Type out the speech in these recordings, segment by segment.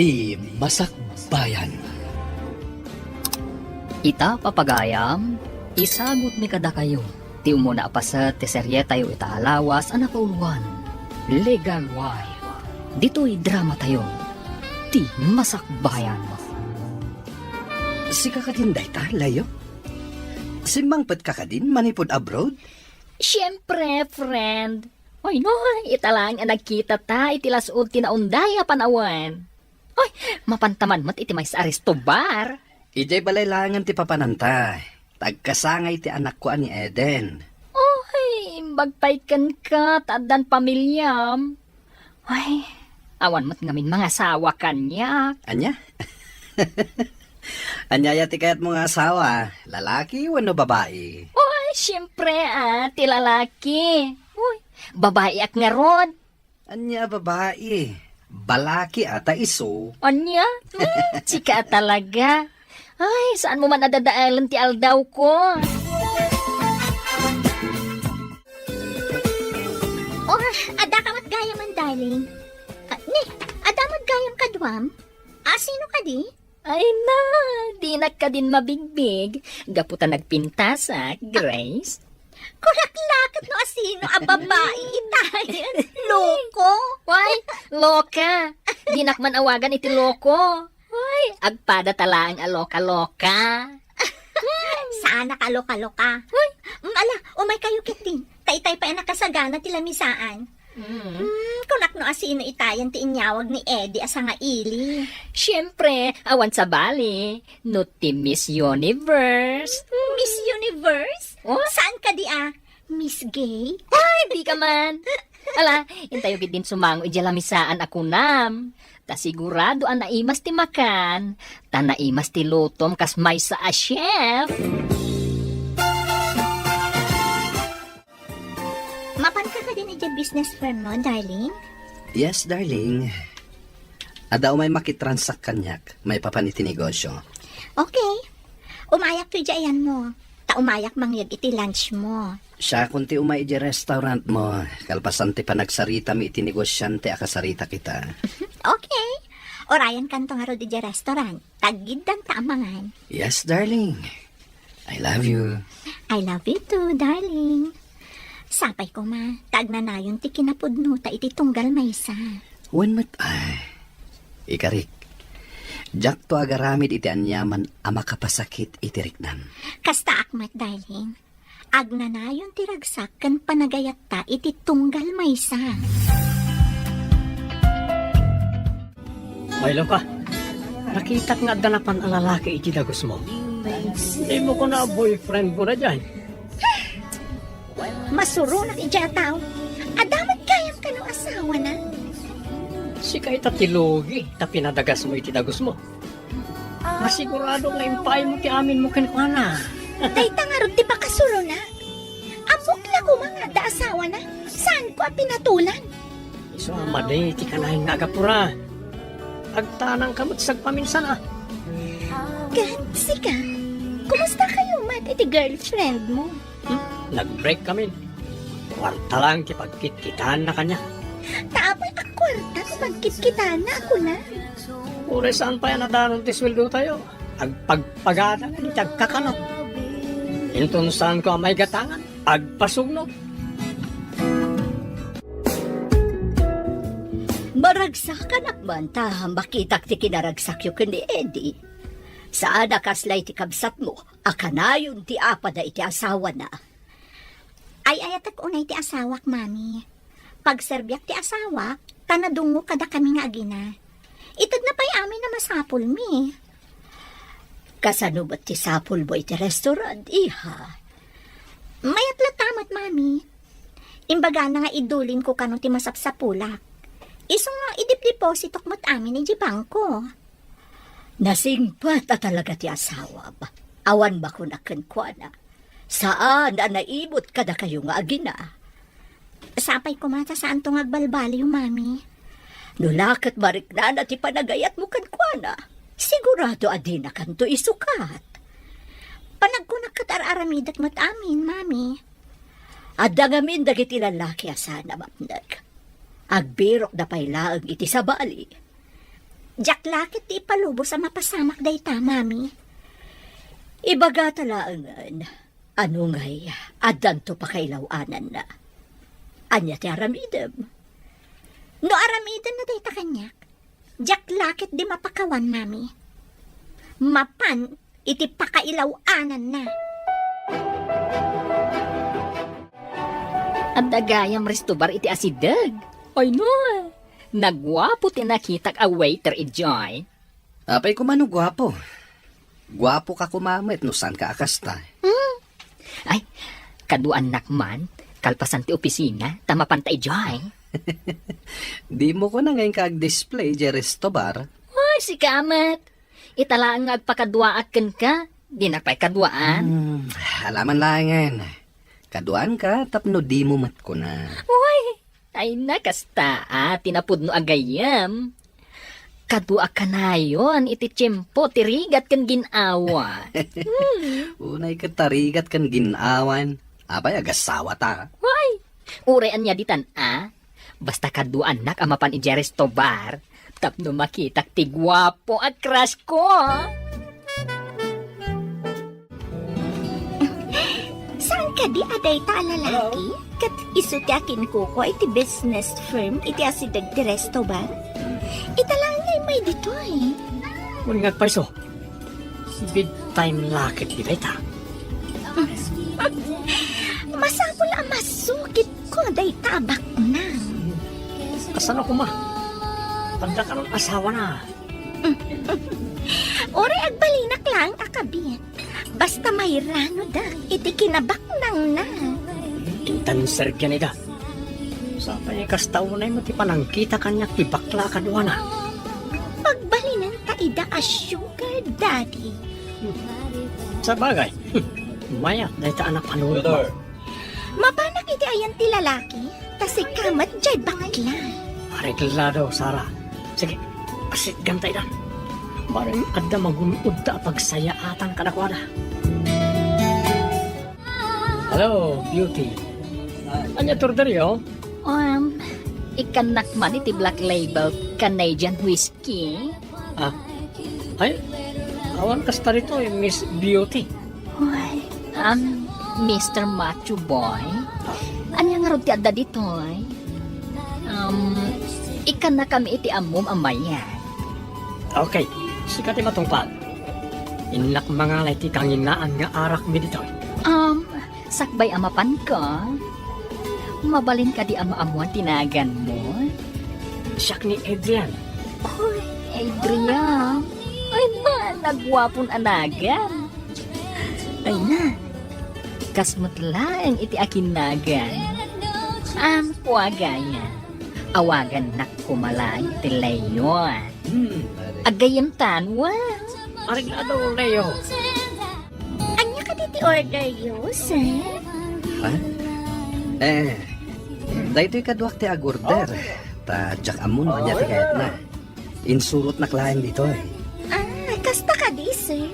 Ti Masakbayan. Ita papagayam, isagot mi kada kayo. Ti umuna apasat, ti serye tayo itaalawas, anak uluan. Legal wife. Dito'y drama tayo. Ti Masakbayan. Si kakadinday ta, layo? Si mangpet kakadin, manipod abroad? Siyempre, friend. Oy no, italang ang nagkita ta, itilasod tinaundaya panawan. Oy, mapantaman mo't iti may sa Aristobar. Ijay balaylangan ti papanantay. Tagkasangay ti anak ko ani Eden. Oy, bagpaikan ka, tadan pamilyam. Ay, awan mo't ngamin mga asawa kanya. Anya? Anyaya ti kayat mga asawa, lalaki wano babae? Oy, siyempre ti lalaki. Uy, babae ak nga ron. Anya babae? Balaki ata iso. Anya? Chika talaga. Ay, saan mo man nadadaalan ti aldaw ko? Oh, ada ka mat gayam man, darling. Ni, ada mat gayam ka duwam? Sino ka di? Ay na, di na ka din mabigbig. Gaputa nagpintasak, Grace. Kurak-lakot no asino a babae itayan. Loko. Why, loka. Di nakman awagan iti loko. Ay, agpada talang a loka-loka. Sana kaloka-loka. Ala, umay kayo kiting. Taitay pa nakasagana ti lamisaan. Kunak no asino itayan ti inyawag ni Eddie asa nga ili. Siyempre, awan sa bali. No ti Miss Universe. Miss Universe? Oh? Saan ka di Miss Gay? Ay, di ka man. Ala, intayo din sumango ijalamisaan ako nam. Ta sigurado ang naimas ti makan. Ta naimas ti lutom kas may sa a chef. Mapan ka din iti business firm mo, darling? Yes, darling. Ada may makitransak kanyak, may papaniti negosyo. Okay. Umayak to dyan mo. Ta umayak mangyag iti lunch mo. Siya kunti umay iti restaurant mo, kalpasan ti panagsarita mi iti negosyante akasarita kita. Okay. Orayan kanto nga ro di restaurant. Tagid dan taamangan. Yes, darling. I love you. I love you too, darling. Sapay ko ma, tagnanayon ti kinapudno ta iti tunggal maysa. When mat ay, ikarik. Jak to agaramid iti anyaman ama kapasakit iti riknan. Kasta akmat, darling. Agnanayon ti ragsak kan panagayat ta iti tunggal maysa. Maylo ka. Nakita nga danapan ang lalaki iti dagos mo. Hindi mo ko na boyfriend mo na dyan. Masuro na iti tao. Adamat kayam ka no asawa na. Si kay tatilogi, ta pinadagas mo iti dagos mo. Masigurado nga impay mo ti amin mo kinkwana. Dayta nga ron ti pakasuro na. Amok na ko mga da asawa na. Saan ko pinatulan? So, maday, ti kanahin nga agapura. Agtanang kamot sagpaminsan Gansi ka. Kumusta kayo mat iti girlfriend mo? Nag-break kami. Kwarta lang kipagkit-kitaan na kanya. Taapay akwarta kapagkit-kita na ako na. Ure saan pa yan nadanon ti sweldo tayo? Agpagpagada nga di tagkakanot. Intun saan ko ang may gatangan? Agpasugno. Maragsak ka nakman ta, makitak ti kinaragsak yu ni Eddie. Saan akaslay ti kabsat mo, akanayon ti apa da iti asawa na. Ay ayatak unay ti asawak, mami. Pagserbyak ti asawak, tanadungo kada kami nga agina. Itag na pa'y amin na masapul mi. Kasano ba't ti sapul mo iti restaurant, iha? Mayat latamat, mami. Imbaga na nga idulin ko kano ti masapsapulak. Isong nga idip-depositok mo't amin ni bangko. Nasingpat at talaga ti asawa ba? Awan ba ko nakenkwana? Saan na naibot kada kayo nga agina? Sapay ko mata saan tong agbalbali yung mami. Nulakat marikna na ti panagayat mo kankwana. Sigurado adi na kanto isukat. Panagkunak katar-aramidat mat amin, mami. Adangamin dagiti lalaki asana mapnag. Agbirok na pailaang iti sa bali. Jak lakit ti ipalubo sa mapasamak dayta, mami. Ibaga talaangan. Ano ngay, adanto pa kailawanan na. Anya ti aramidem. No aramidan na dayta kanyak. Jak lakit di mapakawan, mami. Mapan, iti pakailaw-anan na. Ang dagayam restobar iti asidag. Ay no, nagwapo ti nakitak a waiter ijoy. Apay kumano gwapo. Gwapo ka kumamit no saan ka akasta. Ay, kaduan nakman, kalpasan ti opisina, tamapan ta ijoy. Di mo ko na ngayon kag-display, Jeresto Bar. Ay, si Kamat. Italaan nga agpakadwaat ken ka. Di na pa'y kadwaan. Alaman langan. Kaduan ka, tapno di mo mat ko na. Uy, ay nakasta, tinapod no agayam. Kadua ka na yun, iti tiyempo, tirigat kan ginawa. Unay ka tarigat kan ginawan. Abay, agasawa ta. Uy, urean niya ditan, Basta kaduan nak amapan ijeres to bar, tapno makitak ti gwapo at crush ko. Saan ka di aday ta lalaki? Kat iso ti akin kuko iti business firm iti asidag ti resto ba? Italang ngay may dito eh. Kung nga paiso, big time lakit di dayta. Masapol ang masukit ko day tabak na. Asan ako ma? Pagda ka ng asawa na. Ore agbalinak lang akabit. Basta may rano da, iti kinabak nang na. Intan sergyan ida. Sa panikas taunay mo ti panangkita kanyak ti bakla kadwa na. Pagbalinan ta ida a sugar daddy. Sa bagay, maya dahil ta anak panulit mo. Mabanak iti ayan ti lalaki, kasi kamat jay bakla. Areglado, Sara. Sige, asit gantay na. Barang adda magunod ta pagsaya atang kadakwada. Hello, beauty. Anya turderyo? Ikanak man iti black label Canadian whiskey. Ay, awan kasta rito Miss Beauty. Uy, Mr. Macho Boy. Anya nga ron ti adda dito, ikan na kami iti amom amaya. Okay, sikat matungpad. Inak mga lay ti kanginaan nga arak mi dito. Sakbay amapan ka. Mabalin ka di ama-amuan tinagan mo. Siyak ni Adrian. Uy, Adrian. Ay na, nagwapon anagan. Ay na, kasmot lang iti akinagan. Puagaya. Awagan nak kumalay ti layon. Agayam tanwa. Areglado, Leo. Anya ka diti order yus, eh? Ha? Dahito kaduak ti agorder. Ta jak amun anya ti kayat na. Insurot na klaim dito eh. Kasta ka di, sir.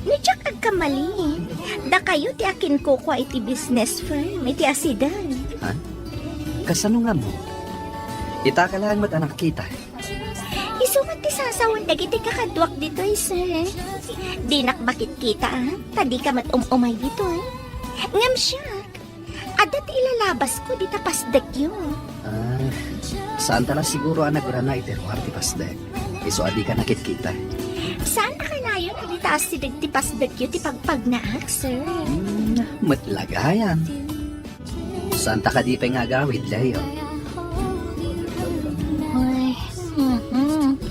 Ni jak agkamali. Da kayo ti akin kuko iti business firm, iti asidan. Ha? Kasano nga mo? Ita ka lang mat anak kita. Isumat ti sasawan dagiti kakaduak dito, sir. Di nakbakit kita, tadi ka mat umay dito, Ngam siya. Adat ilalabas ko di tapasdek yun. Saan tala siguro ang nagurana iterwar ti pasdek. Iso adi ka nakikita. Saan na kalayon ang itaas ti pasdek yun ti pagpagnaak, sir? Matlagayan. Saan ta ka di pa nga gawid, Leo? Uy,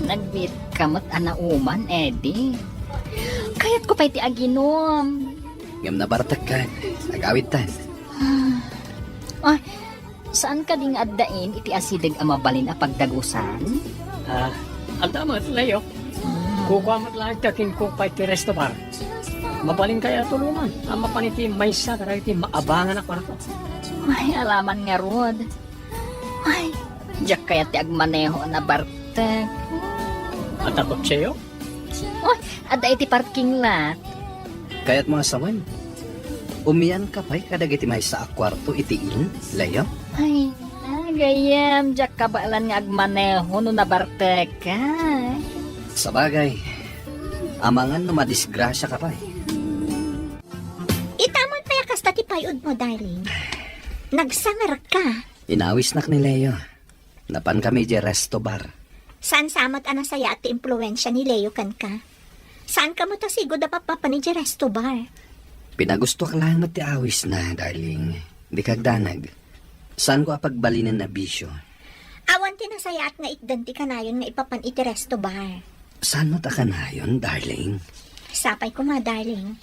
nagbit kamot anauman, Eddie. Kayat ko pa iti aginom. Ngam na bartak ka. Nagawid tan. Ay, saan ka ding addain iti asidag ang mabalin a pagdagusan? Aldamat, Leo. Kukuamat lang kaking kukpay ti resto bar. Mabaling kaya tulungan. Ang mapaniti maysa kaya iti maabangan ako na to. Ay, alaman nga rod. Ay, diyak kaya ti agmaneho na bartek. At ako, Cheo? Ay, adda iti parking lot. Kaya't mga sawan. Umiyan ka pa'y kadagiti may sa akwarto itiil, Leo? Ay, Gayam, jak kabalan nga agmaneho no nabartek ka. Sa bagay, amangan no madisgrasya ka pa eh. Itamon pa yakas tati payod mo, darling. Nagsangar ka. Inawis nak ni Leo. Napan kami di resto bar. Saan samat ana saya at impluensya ni Leo kan ka? Saan ka mo tasigo da papa ni Resto Bar? Pinagusto ka lang ti awis na, darling. Di kagdanag. Saan ko apagbalinan na bisyo? Awan tinasaya at nga itdanti ka na yun nga ipapan iti Resto Bar. Saan mo ta ka na yun, darling? Sapay ko ma, darling.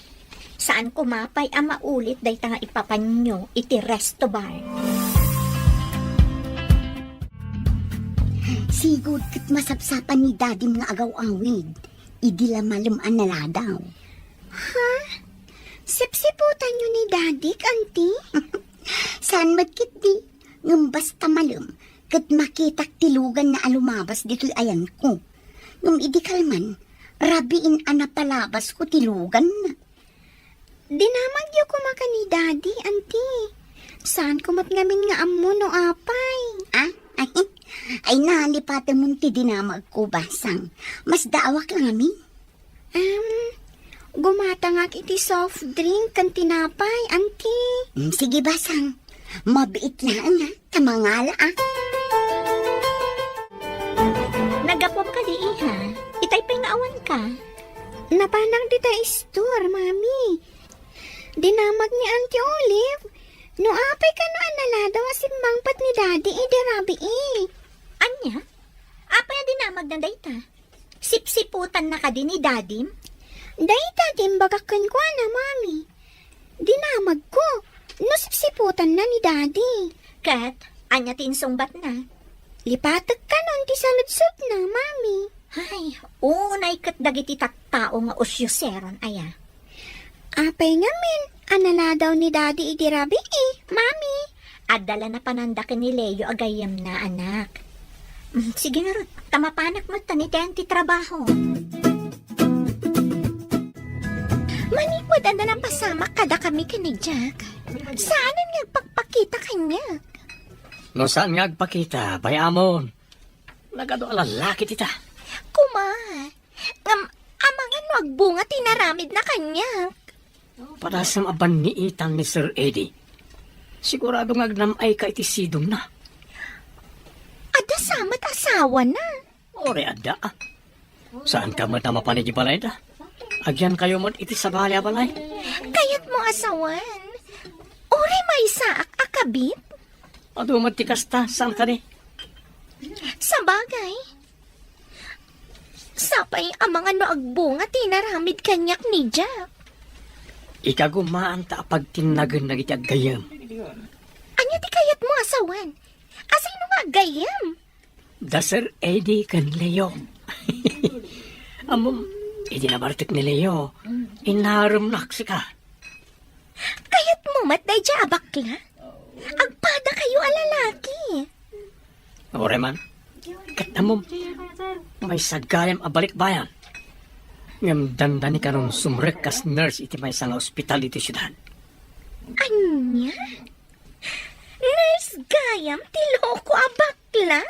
Saan kumapay ang maulit day ta nga ipapan nyo iti Resto Bar? Sigod kat masapsapan ni Daddy nga agaw-awid. Idila malumaan na ladaw. Sipsiputan nyo ni Daddy, auntie? Saan magkit di? Ngam basta malum, kat makitak tilugan na alumabas dito'y ayan ko. Ngam idikalman, rabiin ana palabas ko tilugan na. Dinamagyo ko maka ni Daddy, auntie. Saan kumat ngamin nga amo no apay? Ah? Ay nalipatan mo ti dinamag ko basang. Mas daawak lang amin. Gumatangak iti soft drink kan tinapay, auntie. Sige basang, mabiit lang ha, tamangala ah. Nagapom ka di iha. Itay pinaawan ka. Napanang di ta store, mami. Dinamag ni Auntie Olive. No apay ka no analadaw asimbang pat ni Daddy idirabi Anya? Apay ang dinamag na dayta? Sipsiputan na ka din ni Daddy? Dayta din bagakan ko na, mami. Dinamag ko. No sipsiputan na ni Daddy. Kat, anya tinsungbat na. Lipatag ka nun ti saludsod na, mami. Ay, unay kat dagiti taktao nga usyoseron, aya. Apay nga min, anala daw ni Daddy idirabi mami. Adala na panandakin ni Leo agayam na anak. Sige nga ron, tamapanak mo taniten ti trabaho. Manikod anda ng pasama kada kami kani Jack. Saan nga pagpakita kanya? No saan nga agpakita, bayamon. Nagado lalaki tita. Kuma, amangan no agbunga tinaramid na kanya. Para sa mabaniitan ni Sir Eddie. Sigurado nga agnamay ka iti sidong na. Ada samat asawa na. Ore ada. Saan ka matama pa ni balay da? Agyan kayo mo iti sa balay. Kayat mo asawan. Uri may saak akabit. Ado matikas ta, saan ka ni? Sa bagay. Sapay ang mga no agbunga tinaramid kanyak ni Jack. Ikagumaan ta pagtinagan na iti agayam. Anya ti kayat mo asawan? Asay no nga gayam? Da Sir Eddie kan Leo. Amom, iti nabartik ni Leo. Inaram naksi ka. Kayat mo matday dya abakla? Agpada kayo alalaki. Ore man, katamom, may sagayam abalik bayan. Ngam dandani karon sumrek kas nurse iti may nga ospital iti syudad. Anya? Nurse gayam ti loko abakla?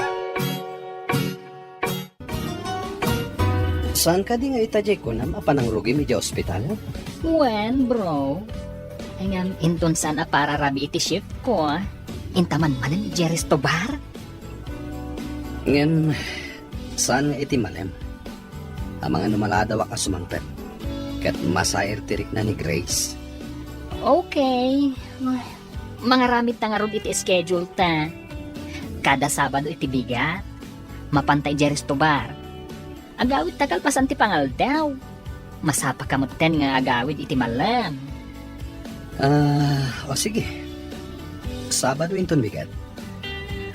Saan ka di nga itajay ko na mapanang rugi medya ospital? When, bro? Ngayon, inton saan para rabi iti shift ko, intaman manan iti Resto Bar? Ngayon, saan nga iti malem? Ang mga numaladawa ka sumangpet. Kat masayar tirik na ni Grace. Okay. Mga ramit na nga ron iti schedule ta. Kada Sabado iti bigat. Mapantay iti Resto Bar. Agawid tagal pasan ti pangal daw. Masapa kamutten nga agawid iti malam. O sige. Sabado inton bigat.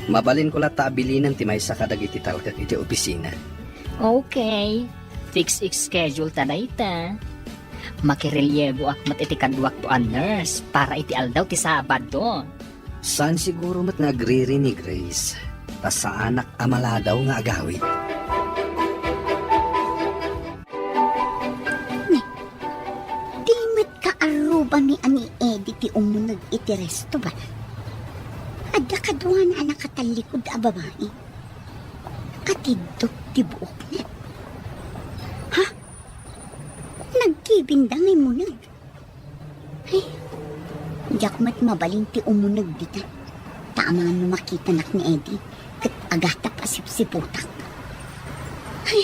Mabalin ko lata abilinan ti may sakadag iti talkak iti opisina. Okay. Fix schedule ta na ita. Makirelyebo ak mat iti kadwak to a nurse para iti aldaw ti Sabado. Saan siguro mat nagri ni Grace? Ta sa anak amaladaw nga agawid. Dimit ka aruba ni Ani Eddie ti umunag iti resto ba? Dakadwa na anak katalikod a babae. Katidok ti buok na. Ha? Nagkibindangay mo na. Ay, jakmat mabaling ti umunag dita. Tama no makita nak ni Eddie. Kat agata pasipsiputak. Ay,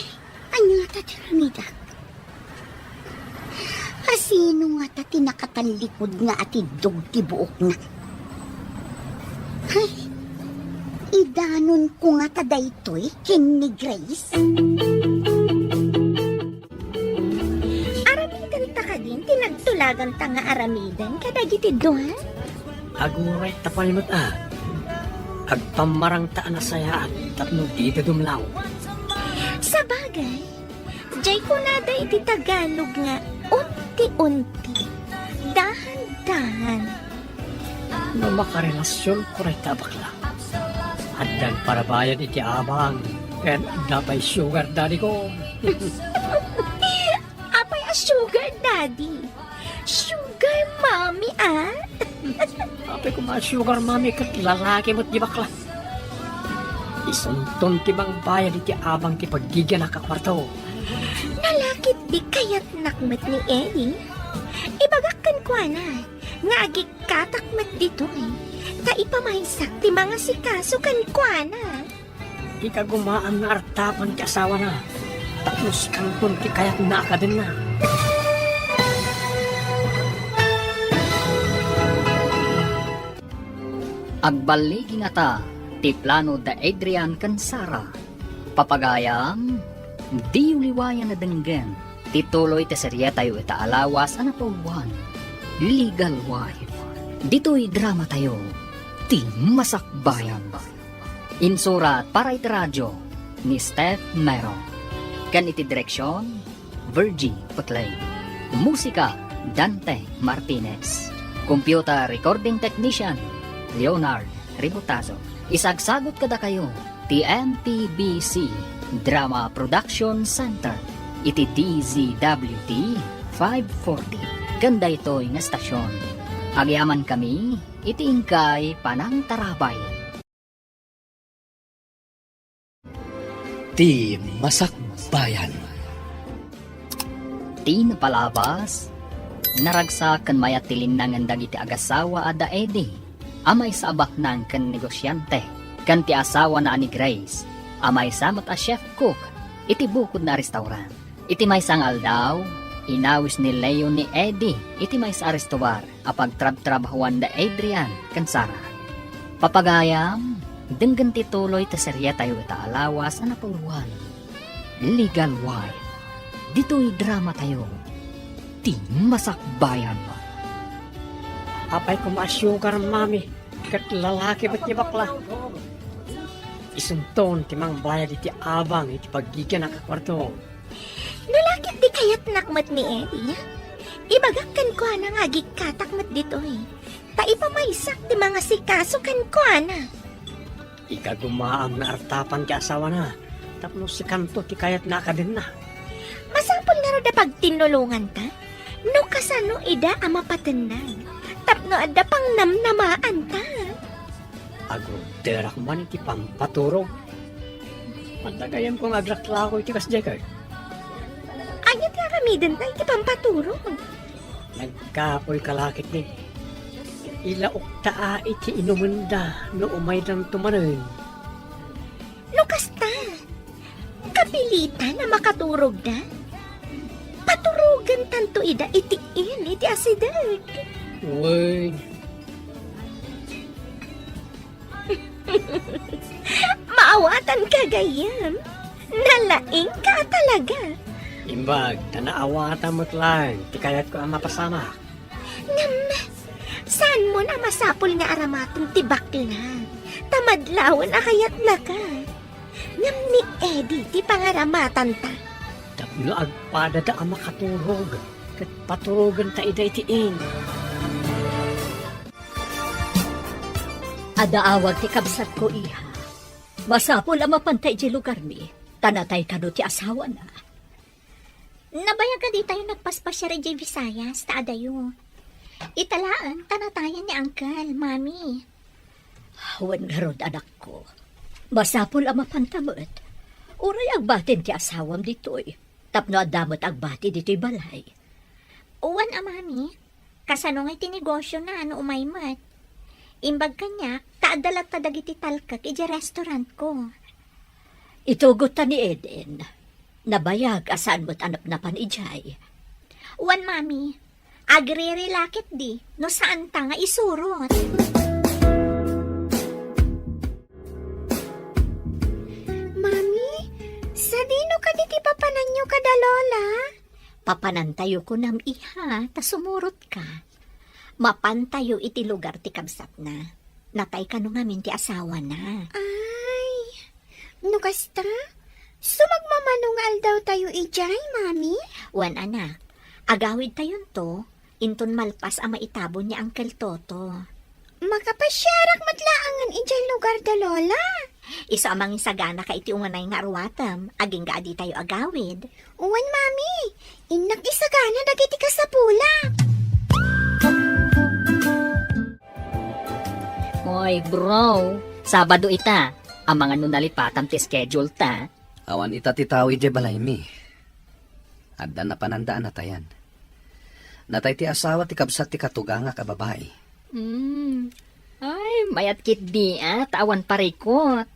anya ta ti Ramidak. Asino nga ta tinakatalikod nga atidog ti buok na. Ay, idanon ko nga ta daytoy kin ni Grace. Aramidan ta ka din, tinagtulagan ta nga aramidan, kadagiti doon. Aguray tapalimot Agpamarang taan na saya at tapno di dumlaw. Sa bagay, jay ko nada iti Tagalog nga, unti-unti, dahan-dahan. No makarelasyon ko rin tabakla. Haddan para bayan iti abang. Kaya napay sugar daddy ko. Apay a sugar daddy. Sugar mommy, Apay ko mga sugar mami kat lalaki mo't di bakla. Isuntong tibang bayan iti abang ti paggigyan na kakwarto. Nalakit di kayat nakmet ni Eddie. Ibagakkan ko na, nga agik katakmet dito Ta ipamaysak ti mga sikaso kan ko na. Di ka gumaan nga artapan ti asawa na. Tapos kanton ti kayat na ka din na. Agbaligi nga ta, ti plano da Adrian kan Sara. Papagayam, di uliwayan na denggen, tituloy ti serye tayo ita alawas anapauwan. Legal wife. Dito'y drama tayo, ti masakbayan. Insurat para iti radyo, ni Steph Mero. Kan iti direksyon, Virgie Putlay. Musika, Dante Martinez. Computer recording technician, Leonard Ributazo. Isagsagot kada kayo, TMPBC Drama Production Center. Iti DZWT 540. Ganda ito'y nga stasyon. Agyaman kami, iti ingkay Panang Tarabay. Ti masakbayan. Ti napalabas, naragsak kan mayat tilinangan dagiti agasawa ada Eddie. Amay sa abak ng kan negosyante, kan ti asawa na ani Grace. Amay samat a chef cook, iti bukod na restaurant. Iti may sangal daw, inawis ni Leo ni Eddie, iti may sa arestuar, apag trab-trabahuan da Adrian kan Sara. Papagayam, denggan ti tuloy ta serya tayo ita alawas na napuluan. Legal wife. Dito'y drama tayo. Ti masakbayan. Apay ko mga sugar mami. Kat lalaki ba't di bakla? Isunton timang bayad iti abang iti paggigyan na kakwarto. Nalakit di kayat nakmet ni Eddie. Ibagakkan ko na nga gikatakmet dito Ta ipamaysak ti mga sikaso kan ko na. Ika gumaam na artapan ti asawa na. Tapos si kanto ti kayat na ka din na. Masapol na ro da pagtinulungan ta. No kasano ida ama patenang. Tapno adda pang namnamaan ta. Agroderak man iti pampaturog. Matagayam kong agraklako iti kasjekay. Anya ti aramiden ta iti pampaturong. Nagkapoy kalakit ni. Ilaok taa iti inumunda no umaydan tumanin. No kasta. Kapilitan na makaturog na. Paturugan tanto ida itiin iti asidag. Uy, Maawatan ka gayam. Nalaing ka talaga. imbag, tanaawatan mo't lang. Ti kayat ko ang mapasama. Saan mo na masapol nga aramatong tibak lang? Tamadlawan na kayat na ka. Ngam ni Eddie, ti pangaramatan ta. Tapno agpada da ang makaturog. Kat paturugan ta ida itiin. Adaawag ti kabsat ko iha. Masapol ang mapantay di lugar mi. Tanatay ka no ti asawa na. Nabayag ka di tayo nagpaspasya rin di Visayas, ta adayo. Italaan, tanatayan ni Uncle, Mami. Wan nga rod, anak ko. Masapol ang mapantamot. Uray ang batin ti asawam ditoy. Tapno adamot ang bati dito'y balay. Uwan, mami. Kasano nga'y tinegosyo na ano umaymat. Imbag kanya, taadalat ta dagiti talkak iti restaurant ko. Itugot ta ni Eden. Nabayag asan mo't anap na panijay. Uwan, mami. Agre-relakit di, no saan ta nga isurot. Mami, sa dino ka diti papanan nyo kada lola? Papanantayo ko nam iha, ta sumurot ka. Mapantayo iti lugar ti kabsat na. Natay ka no ngamin ti asawa na. Ay, no kasta? Sumagmamanungal daw tayo ijay, mami? Wan, anak. Agawid tayon to, inton malpas ang maitabon ni Uncle Toto. Makapasyarak matlaangan ijay lugar da lola. Isa amang isagana ka iti unganay nga arwatam, aging gaadi tayo agawid. Uwan, mami. Inak isagana dagiti ka sa pula. Oy, bro. Sabado ita. Ang mga nunalipatam ti schedule ta. Awan ita ti tao ije balay mi. Adda na panandaan na tayan. Natay ti asawa ti kabsat ti katuga nga kababae. Ay, mayat kit di awan parikot.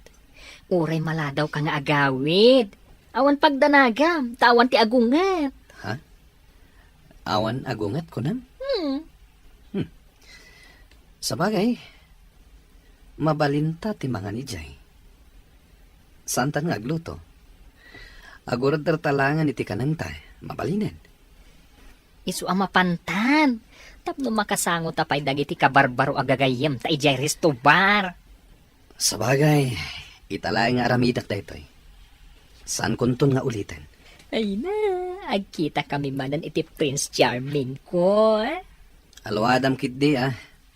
Uray maladaw ka nga agawid. Awan pagdanagam, tawan ti agungat. Ha? Awan agungat ko nan? Sabagay, mabalinta ti mga nijay. Santan nga agluto. Agurad talangan iti kananta, mabalinen. Isu ang mapantan. Tapno makasango tapay dagiti kabarbaro agagayem ta ijay resto bar. Sabagay, italay nga aramidak daytoy. Saan kunton nga ulitin? Ay na, agkita kami manan iti Prince Charming ko. Alwadam kit di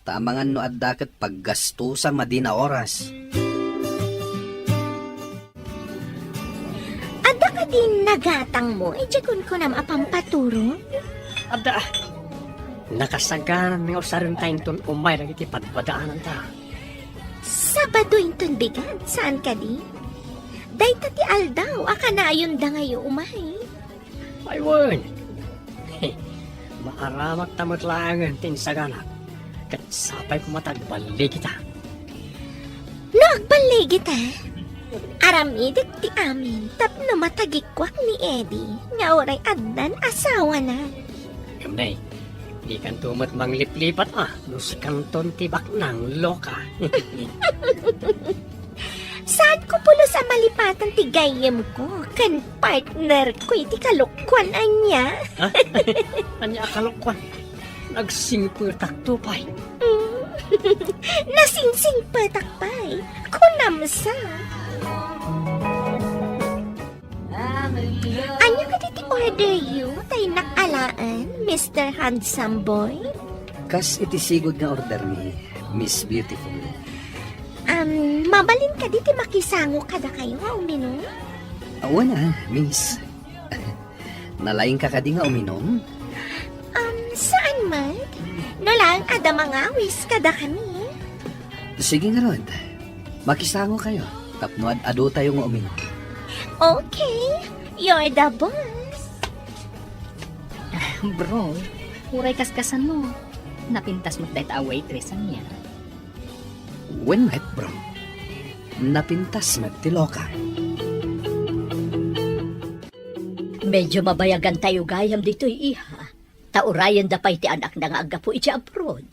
tamangan no addaket paggastusa madina oras. Ada ka din nagatang mo, ijakon ko nam apampaturo. Abda, nakasagaran nga usarin tayong ton umay lang iti padpadaanan ta. Sabado inton bigan, saan ka di? Day tati aldaw, akanayon da ngayon umay. Ay, wan. Maaramak tamot langan tin sagana. Kat sapay kumatagbalik kita. Nagbalay kita. Aramidik ti amin, tapno matagikwak ni Eddie, nga oray addan asawa na. Kamday, di kan tumot mangliplipat no si kanton tibak ng loka. Saan ko pulo sa malipatan ti gayem ko, kan partner ko iti kalukwan anya. Anya kalukwan, nagsingpurtak tupay. Nasingsing patakpay, kunamsa. Anya ka diti order you, tay nakalaan, Mr. Handsome Boy? Kas iti sigod nga order ni Miss Beautiful. Mabalin ka diti makisango kada kayo nga uminom? Awan Miss. Nalaing ka kadi nga uminom? Saan man? No lang, ada mga awis kada kami. Sige nga Rod. Makisango kayo. Tapno ado tayo nga uminom. Okay, you're the boss. Bro, uray kaskasan mo. Napintas mo tayo ta waitressan niya. When met bro, napintas met ti loka. Medyo mabayagan tayo gayam dito'y iha. Taurayan da pa'y ti anak na nga agapo iti abroad.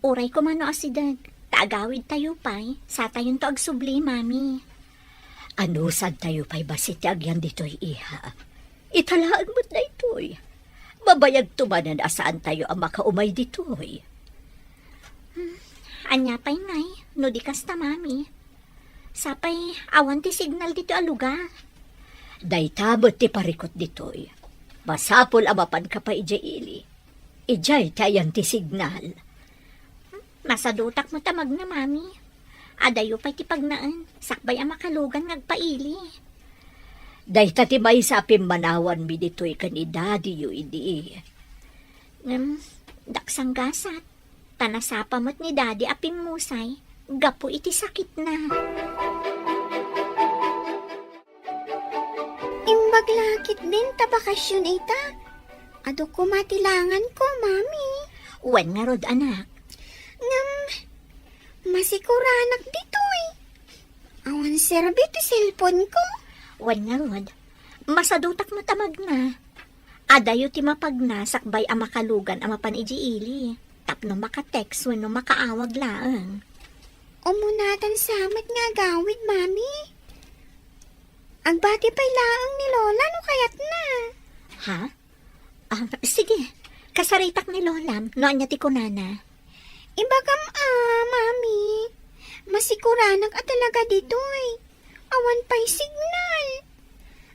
Uray ko mano asidag. Taagawid tayo pa'y. Sa tayon to agsubli, mami. Ano sad tayo pa'y basit ti agyan dito'y iha. Italaan mo't na ito'y. Babayag tumanan asaan tayo ang makaumay dito'y. Anya pa'y nay, no di kasta, mami. Sapay, awan ti signal dito aluga. Daytabot ti parikot dito'y. Masapol amapan ka pa ijay ili. Ijay tayan ti signal. Masadutak mo tamag na, mami. Adayo pa'y ti pagnaan. Sakbay ang makalugan ngagpaili. Dayta ti may sapim manawan mi dito'y kanidadi yu idi. Daksang gasat. Tanasapa mo't ni daddy apim musay. Gapo iti sakit na. Imbag lakit din ta bakasyon ita. Ado ko matilangan ko, mami. Wen nga rod, anak. Masikuranak dito eh. Awan serbi ti cellphone ko. Wen nga rod. Masadutak mo tamag na. Adayo ti mapagna sakbay ang makalugan ang mapan ili. Tapno makatext wenno makaawag laang. Umunatan samat nga gawid, mami. Agbati pa'y laang ni Lola no kayat na. Ha? Sige. Kasaritak ni Lolam. Noan niya ti kunana. Ibagam mami. Masikuranak at talaga dito eh. Awan pa'y signal.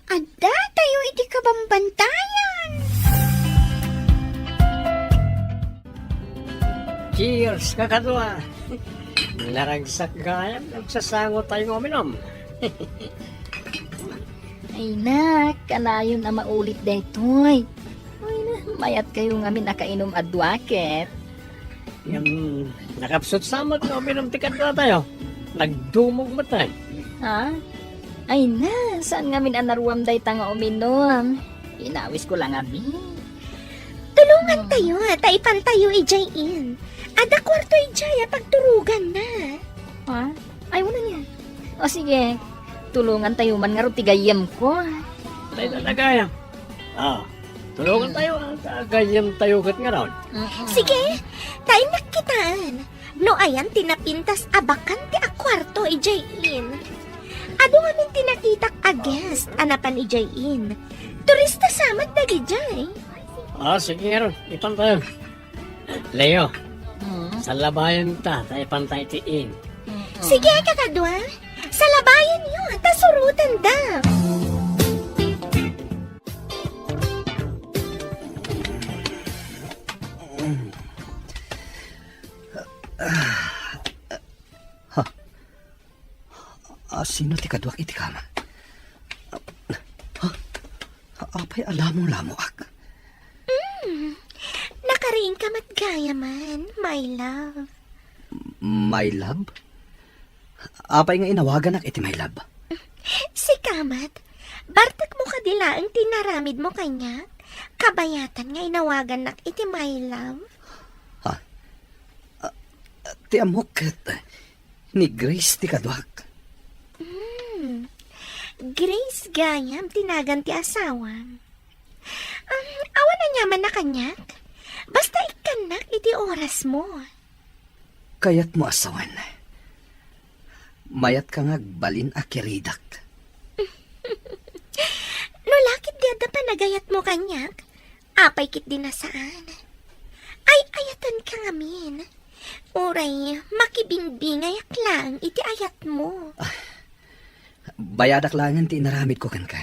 Adda tayo iti kabambantayan. Cheers, kakadwa! Laragsak gayam, nagsasango tayo uminom. Ay nak, kanayon na maulit daytoy. Ay na, mayat kayo nga minakainom adwaket. Yung nakapsot samot na uminom tikadwa tayo. Nagdumog mo tayo. Ha? Ay na, saan nga min anaruam day nga uminom? Inawis ko lang abi. Tulungan tayo taipan tayo ijayin. Ada kwarto ijaya pagturugan na. Ha? Ay mo na niya. O sige, tulungan tayo man nga ro tigayam ko. Tayo na gayam. Tulungan tayo. Gayam tayo kat nga raw. Sige, tayo nakitaan. No ayan tinapintas abakan ti a kwarto ijayin. Ado nga min tinakitak a guest anapan ijayin. Turista samat dagijay. Sige nga raw. Ipan tayo. Leo, sa labayan tayo pantay tiin. Sige, kakadwa. Sa labayan yun, tasurutan da. Sino ti kadwak iti kama? Apay alamo-lamo ak. Nakariing ka matgaya man, my love. My love? Apay nga inawagan ak iti my love. Si Kamat, bartak mo kadila ang tinaramid mo kanya. Kabayatan nga inawagan nak iti my love. Ti amok ni Grace ti kadwak. Grace gayam tinagan ti asawa. Awan na nyaman na kanyak. Basta ikanak iti oras mo. Kayat mo asawan. Mayat ka nga balin a kiridak. No lakit di ada pa nagayat mo kanyak. Apay kit din nasaan. Ay ayatan ka ngamin. Uray, makibingbingay lang iti ayat mo. Bayadak langan ti inaramid ko kan ka.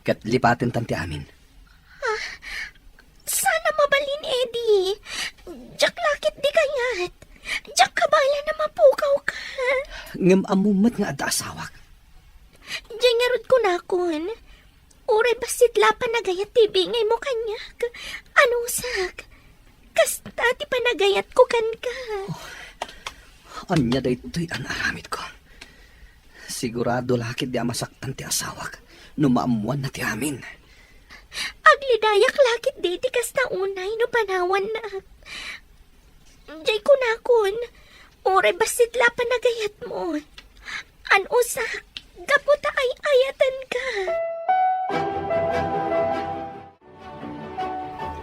Kat lipatin tan ti amin. Sana mabalin, Eddie. Diyak lakit di kayat. Diyak kabala na mapukaw ka. Ngam amumat nga ada asawak. Diyan nga rod ko na kun. Uray basit lapa nagayat tibingay mo kanyak. Anong sak? Kasta ti panagayat ko kan ka. Anya da ito'y anaramid ko. Sigurado lakit di amasaktan ti asawak. Numaamuan na ti amin. Aglidayak lakit di ti kasta unay no panawan na. Diyay ko na kun. Uray basit lapa nagayat mo. Ano sak? Gaputa ay ayatan ka.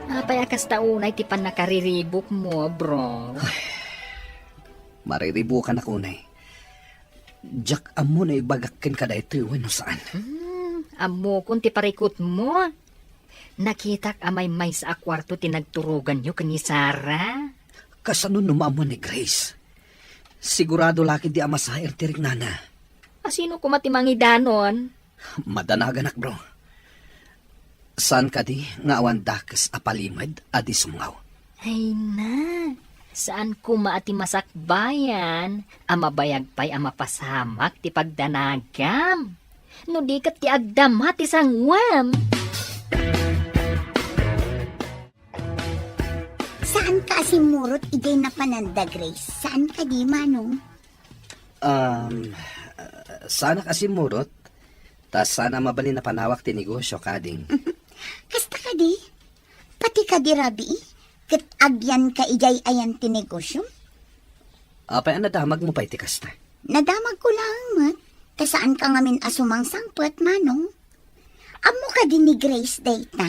Apay akas taunay ti pan nakariribok mo, bro. Mariribukan ako na Jack amo na ibagakin ka da ito'y wano saan. Amo kung ti parikot mo. Nakitak amay may sa akwarto tinagturugan nyo kani Sara. Kasano numaamuan ni Grace? Sigurado laki di amasaher tirik nana. Sino kumatimangi danon? Madanagan ak bro. San ka di nga awan dakes apalimad adi sumungaw? Ay na, saan kumaati masakbayan? Amabayag pa'y amapasamak ti pagdanagam. No di kat ti agdam hati sangwam. Saan ka asimurot iday na pananda, Grace? Saan ka di, Manong? Sana kasi murot, tas sana mabali na panawak ti negosyo kading. Kasta ka di? Pati ka di, Rabi? Kat agyan ka ijay ayan ti negosyo? Apay ang nadamag mo pa iti kasta. Nadamag ko lang, mat. Kasaan ka ngamin asumang sangpot, manong? Amo ka din ni Grace date na?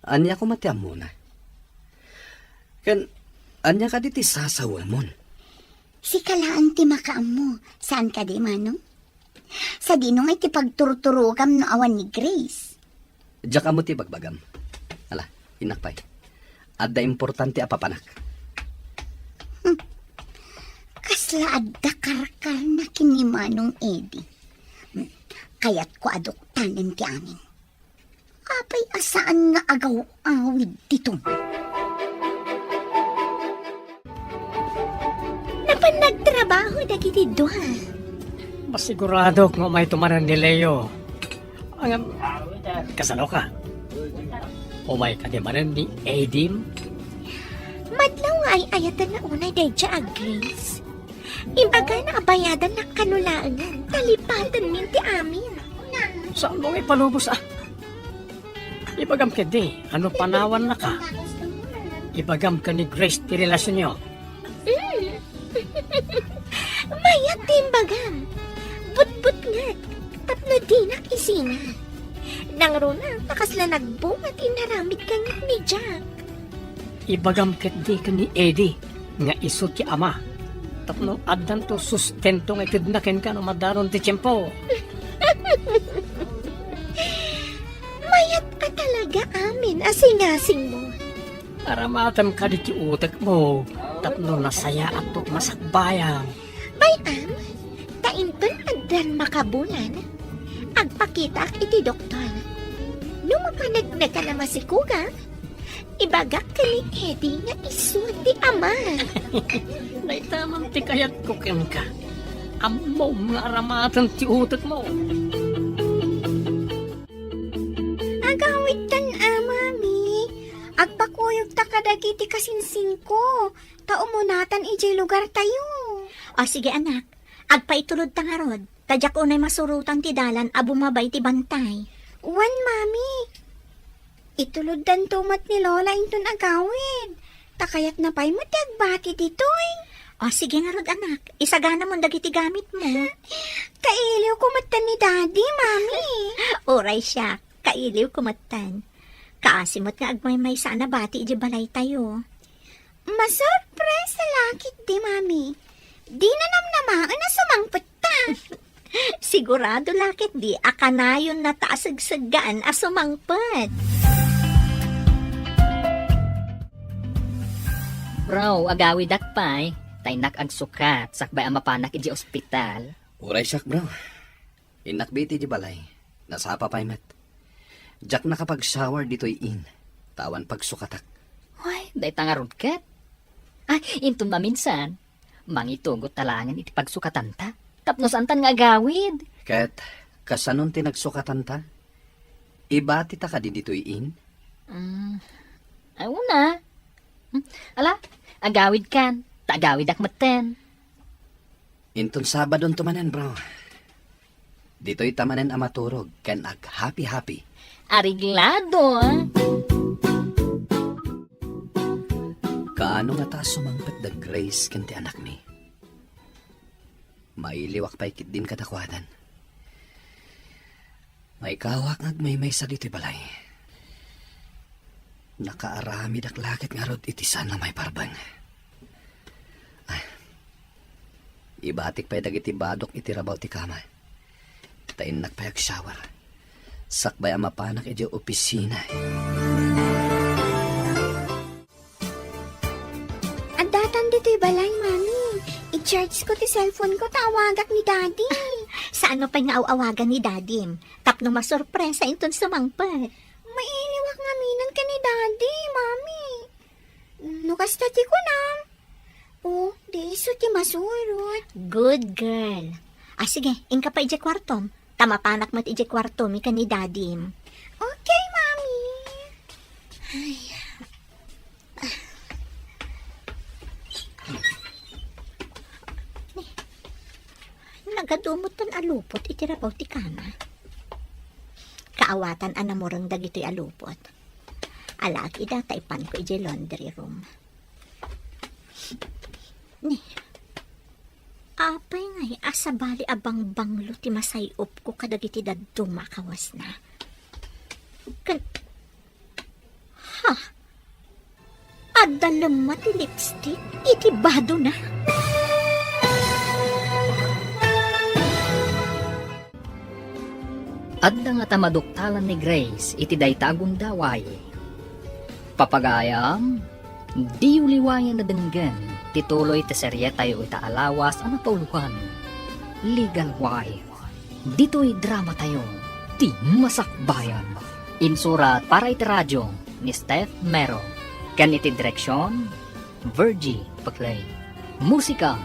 Anya ko matiam muna. Kan, anya ka diti sasawal mon. Si kalaan ti makaam mo. Saan ka di, manong? Sa dinong iti pagturturugam no awan ni Grace. Diyak amo ti bagbagam. Ala, inakpay. Adda importante apapanak. Kasla adda karkar na kini Manong Eddie. Kayat ko aduktanan ti amin. Apay asaan nga agaw-awid dito. Napan nagtrabaho dagiti duha. Masigurado kung may tumaran ni Leo. Ang kasano ka? O may kadimaran ni Edim? Madlaw nga ay ayatan na unay dayja Grace. Imbaga na abayadan na kanulangan. Talipatan minti amin. Saan mo ipalubos Ibagam ka di. Ano panawan na ka? Ibagam ka ni Grace ti relasyon nyo. Mayat timbagam. But nga. Tapno di nakisina. Nang runa, pakasla nagbungat inaramid kanya ni Jack. Ibagam ka di ka ni Eddie. Nga iso ti ama. Tapno addan to sustento nga ikidnakin ka no madaron ti tiyempo. Mayat ka talaga amin, asing-asing mo. Aramatam ka di ti utak mo. Tapno nasaya at to masakbayang. Bayam, tainton agdan makabulan. Agpakita ak iti doktor. Nung mapanagna ka na masikuga, ibagak ka ni Eddie nga iso ti ama. Naitamang ti kayat ko ken ka. Amo nga aramatan ti utak mo. Agawit tan mami. Agpakuyog ta kadagiti kasinsing ko. Tao mo natan ijay lugar tayo. O sige anak, agpaitulod ta nga rod. Tadyak unay masurutan ti dalan a bumabay ti bantay. Wan mami. Itulod dan tumat ni Lola inton agawid. Takayat na pa'y mo ti agbati ditoy. O sige nga rod anak, isagana mo dagiti gamit mo. Kailiw kumatan ni daddy, mami. Oray siya, kailiw kumatan. Kaasimot nga agmay-may sana bati iji balay tayo. Masurpresa lakit di, mami. Di na namnamaan na sumangpot ta. Sigurado lakit di, akanayon na taasagsagaan a sumangpot. Bro, agawid akpay. Taynak ag sukat, sakbay ang mapanak iji ospital. Uray siyak, bro. Inakbiti di balay. Nasapa pa'y met. Diyak nakapag-shower dito'y in. Tawan pagsukatak. Hoy, day tangarod ket. Ay, intun maminsan. Mangitugot talangan iti pagsukatan ta. Tapno santan nga agawid. Ket, kasanon tinagsukatan ta? Ibati ta ka di dito'y in? Ay, una. Ala, agawid kan. Tagawid akmaten. Inton Sabadon tumanen, bro. Dito'y tamanen amaturog, ken ag happy-happy. Ariglado, Kaano nga ta sumangpet da Grace ken ti anak mi? Mailiwak pa ikit din katakwadan. May kawak ngagmay sa dito'y balay. Nakaarami dak lakit nga rod iti sana may parbang. Ibatik pa'y dagiti badok itirabaw ti kama. Tain nagpayag shower. Sakbay ang mapanak iti opisina. Ang datan dito'y balay, mami. I-charge ko ti cellphone ko, tawagak ni daddy. Sa ano pa nga awagan ni daddy? Tapno masurpresa inton sumangpat. Mailiwak nga minan ka ni daddy, mami. Nukas tati ko na. Oh, di iso ti masurot. Good girl. Sige, ingka pa ije kwartom. Tamapanak mat ije kwartom, ika ni daddy. Okay, mami. nagadumot tan alupot iti rabaw ti kama. Kaawatan anamorang dagito'y alupot. Alaki da taipan ko iti laundry room. Ni, apay ngay asabali abang banglo ti masayop ko kadagiti dadto makawas na. Ha? Adalam ti lipstick, iti bado na. Adda nga tamaduktalan ni Grace iti daytagon daway. Papagayam, di uliwayan na denggan, tituloy ti serye tayo itaalawas ang napaulukan. Legal wife. Dito'y drama tayo, ti masakbayan. Insurat para iti radyo ni Steph Mero. Kan iti direksyon, Virgie Paclay. Musika,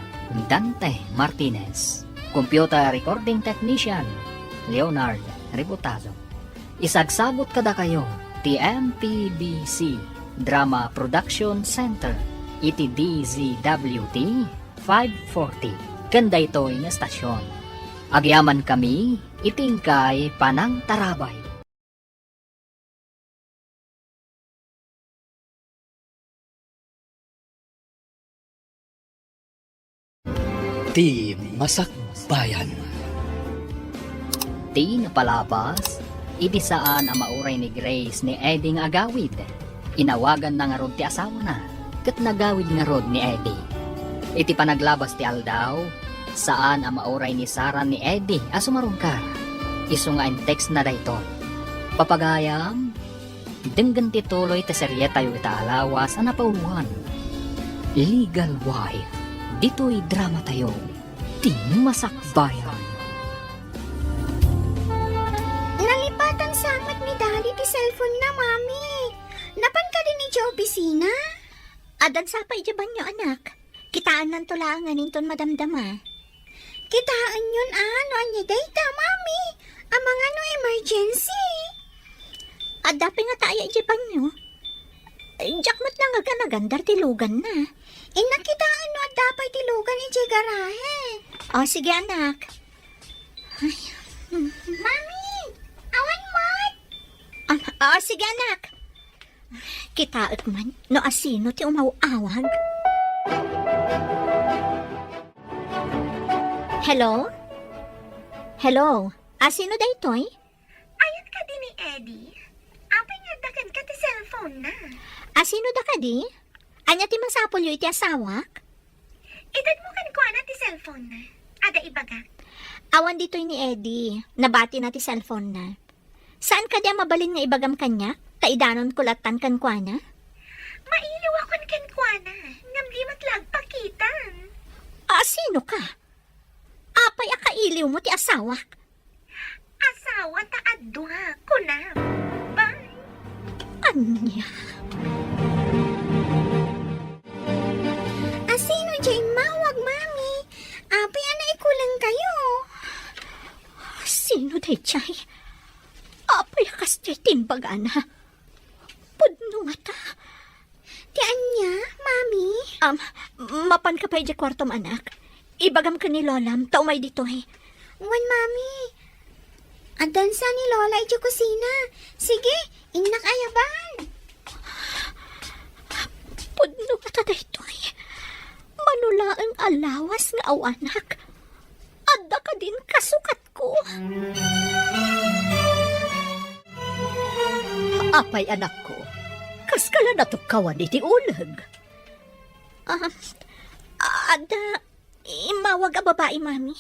Dante Martinez. Computer recording technician, Leonard Ributazo. Isagsagot kada kayo, TMPBC Drama Production Center, iti DZWT 540. Kanda ito'y nga stasyon. Agyaman kami, itingkay Panang Tarabay. Ti Masakbayan. Ti napalabas, iti saan ang mauray ni Grace ni Eddie nga agawid. Inawagan na nga rod ti asawa na, kat nagawid nga rod ni Eddie. Iti panaglabas ti aldaw, saan ang mauray ni Sarah ni Eddie asumarungkar. Isu nga in text na dayto. Papagayam, denggan ti tuloy ti serye tayo itaalawas ang napauluhan. Legal wife. Dito'y drama tayo, ti masakbayan. Nalipatan samat ni Dali ti cellphone na, Mami. Napan ka din ni Joe opisina? Adan sapay jaban nyo, anak. Kitaan ng tulangan ninton madamdama. Kitaan yun, ano anya data, Mami. Ang mga no emergency. Adapi nga tayo jaban nyo. Jakmat na nga ganagandar tilugan na. Nakitaan no at dapat tilugan iti garahe. O, sige anak. Mami, awan mo. Sige anak. Kitaat man, no asino ti umawawag. Hello? Hello? Asino da ito'y? Ayat ka din ni Eddie. Apay nga dakan ka ti cellphone na. Asino da ka di? Anya ti masapol yu iti asawak? Edad mo kan kuha na ti cellphone na. Ada ibaga. Awan dito'y ni Eddie. Nabati na ti cellphone na. Saan ka di mabalin nga ibagam kanya? Kaidanon kulatan kan kuha na? Mailiwakon kan kuha na. Ngam di matlag pakitan. Asino ka? Apay akailiw mo ti asawak? Asawa ta adwa kunam. Bye. Anya? Asino dyan mawag, Mami? Apay ana ikulang kayo. Sino day chay? Apay akas chay timbaga na. Pudno nga ta. Ti anya, Mami? Mapan ka pa iti kwartom anak. Ibagam ka ni Lolam, taumay dito eh. Wan, Mami. Adan sa ni Lola iti kusina. Sige, inak ayaban. Pudno nga ta dito eh. Manula ang alawas nga awanak. Adda ka din kasukat ko. Apay anak ko, kas kala natukawan iti ulag. Adda, imawag a babae, Mami.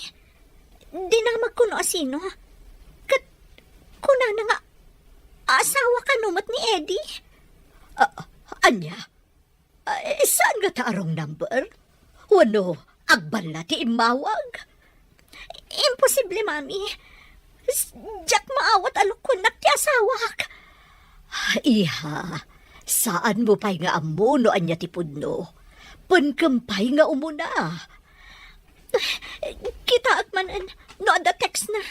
Di na magkuno asino. Kat, kuna na nga, asawa ka numat ni Eddie. Anya, saan nga taarong number? Wano, agbal na ti imawag. Imposible, Mami. Jack maawat alukon na ti asawak. Iha, saan mo pa'y nga amuno anya ti pudno? Pankampay nga umuna. Kita at manan, no ada text na.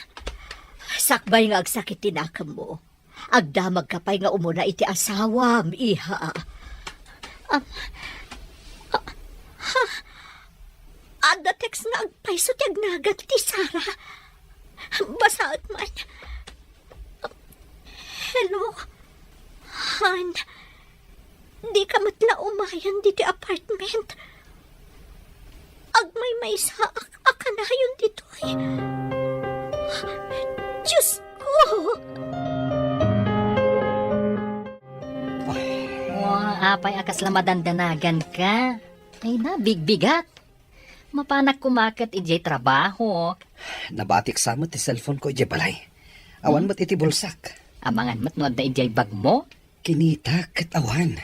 Sakbay nga agsakit tinakam mo. Agdamag ka pa'y nga umuna iti asawam, iha. Ada text nga agpaiso ti agnagat ti Sara. Basaat man. Hello? Han, di ka matla umayan di ti apartment. Agmay sa akanayon dito eh. Diyos ko! Apay akas lamadandanagan ka. Ay na, bigbigat. Mapanak kumakat ijay trabaho. Nabatik sa ti cellphone ko ije balay. Awan mo't iti bulsak. Amangan mo't nuad na ijay bag mo. Kinita kat awan.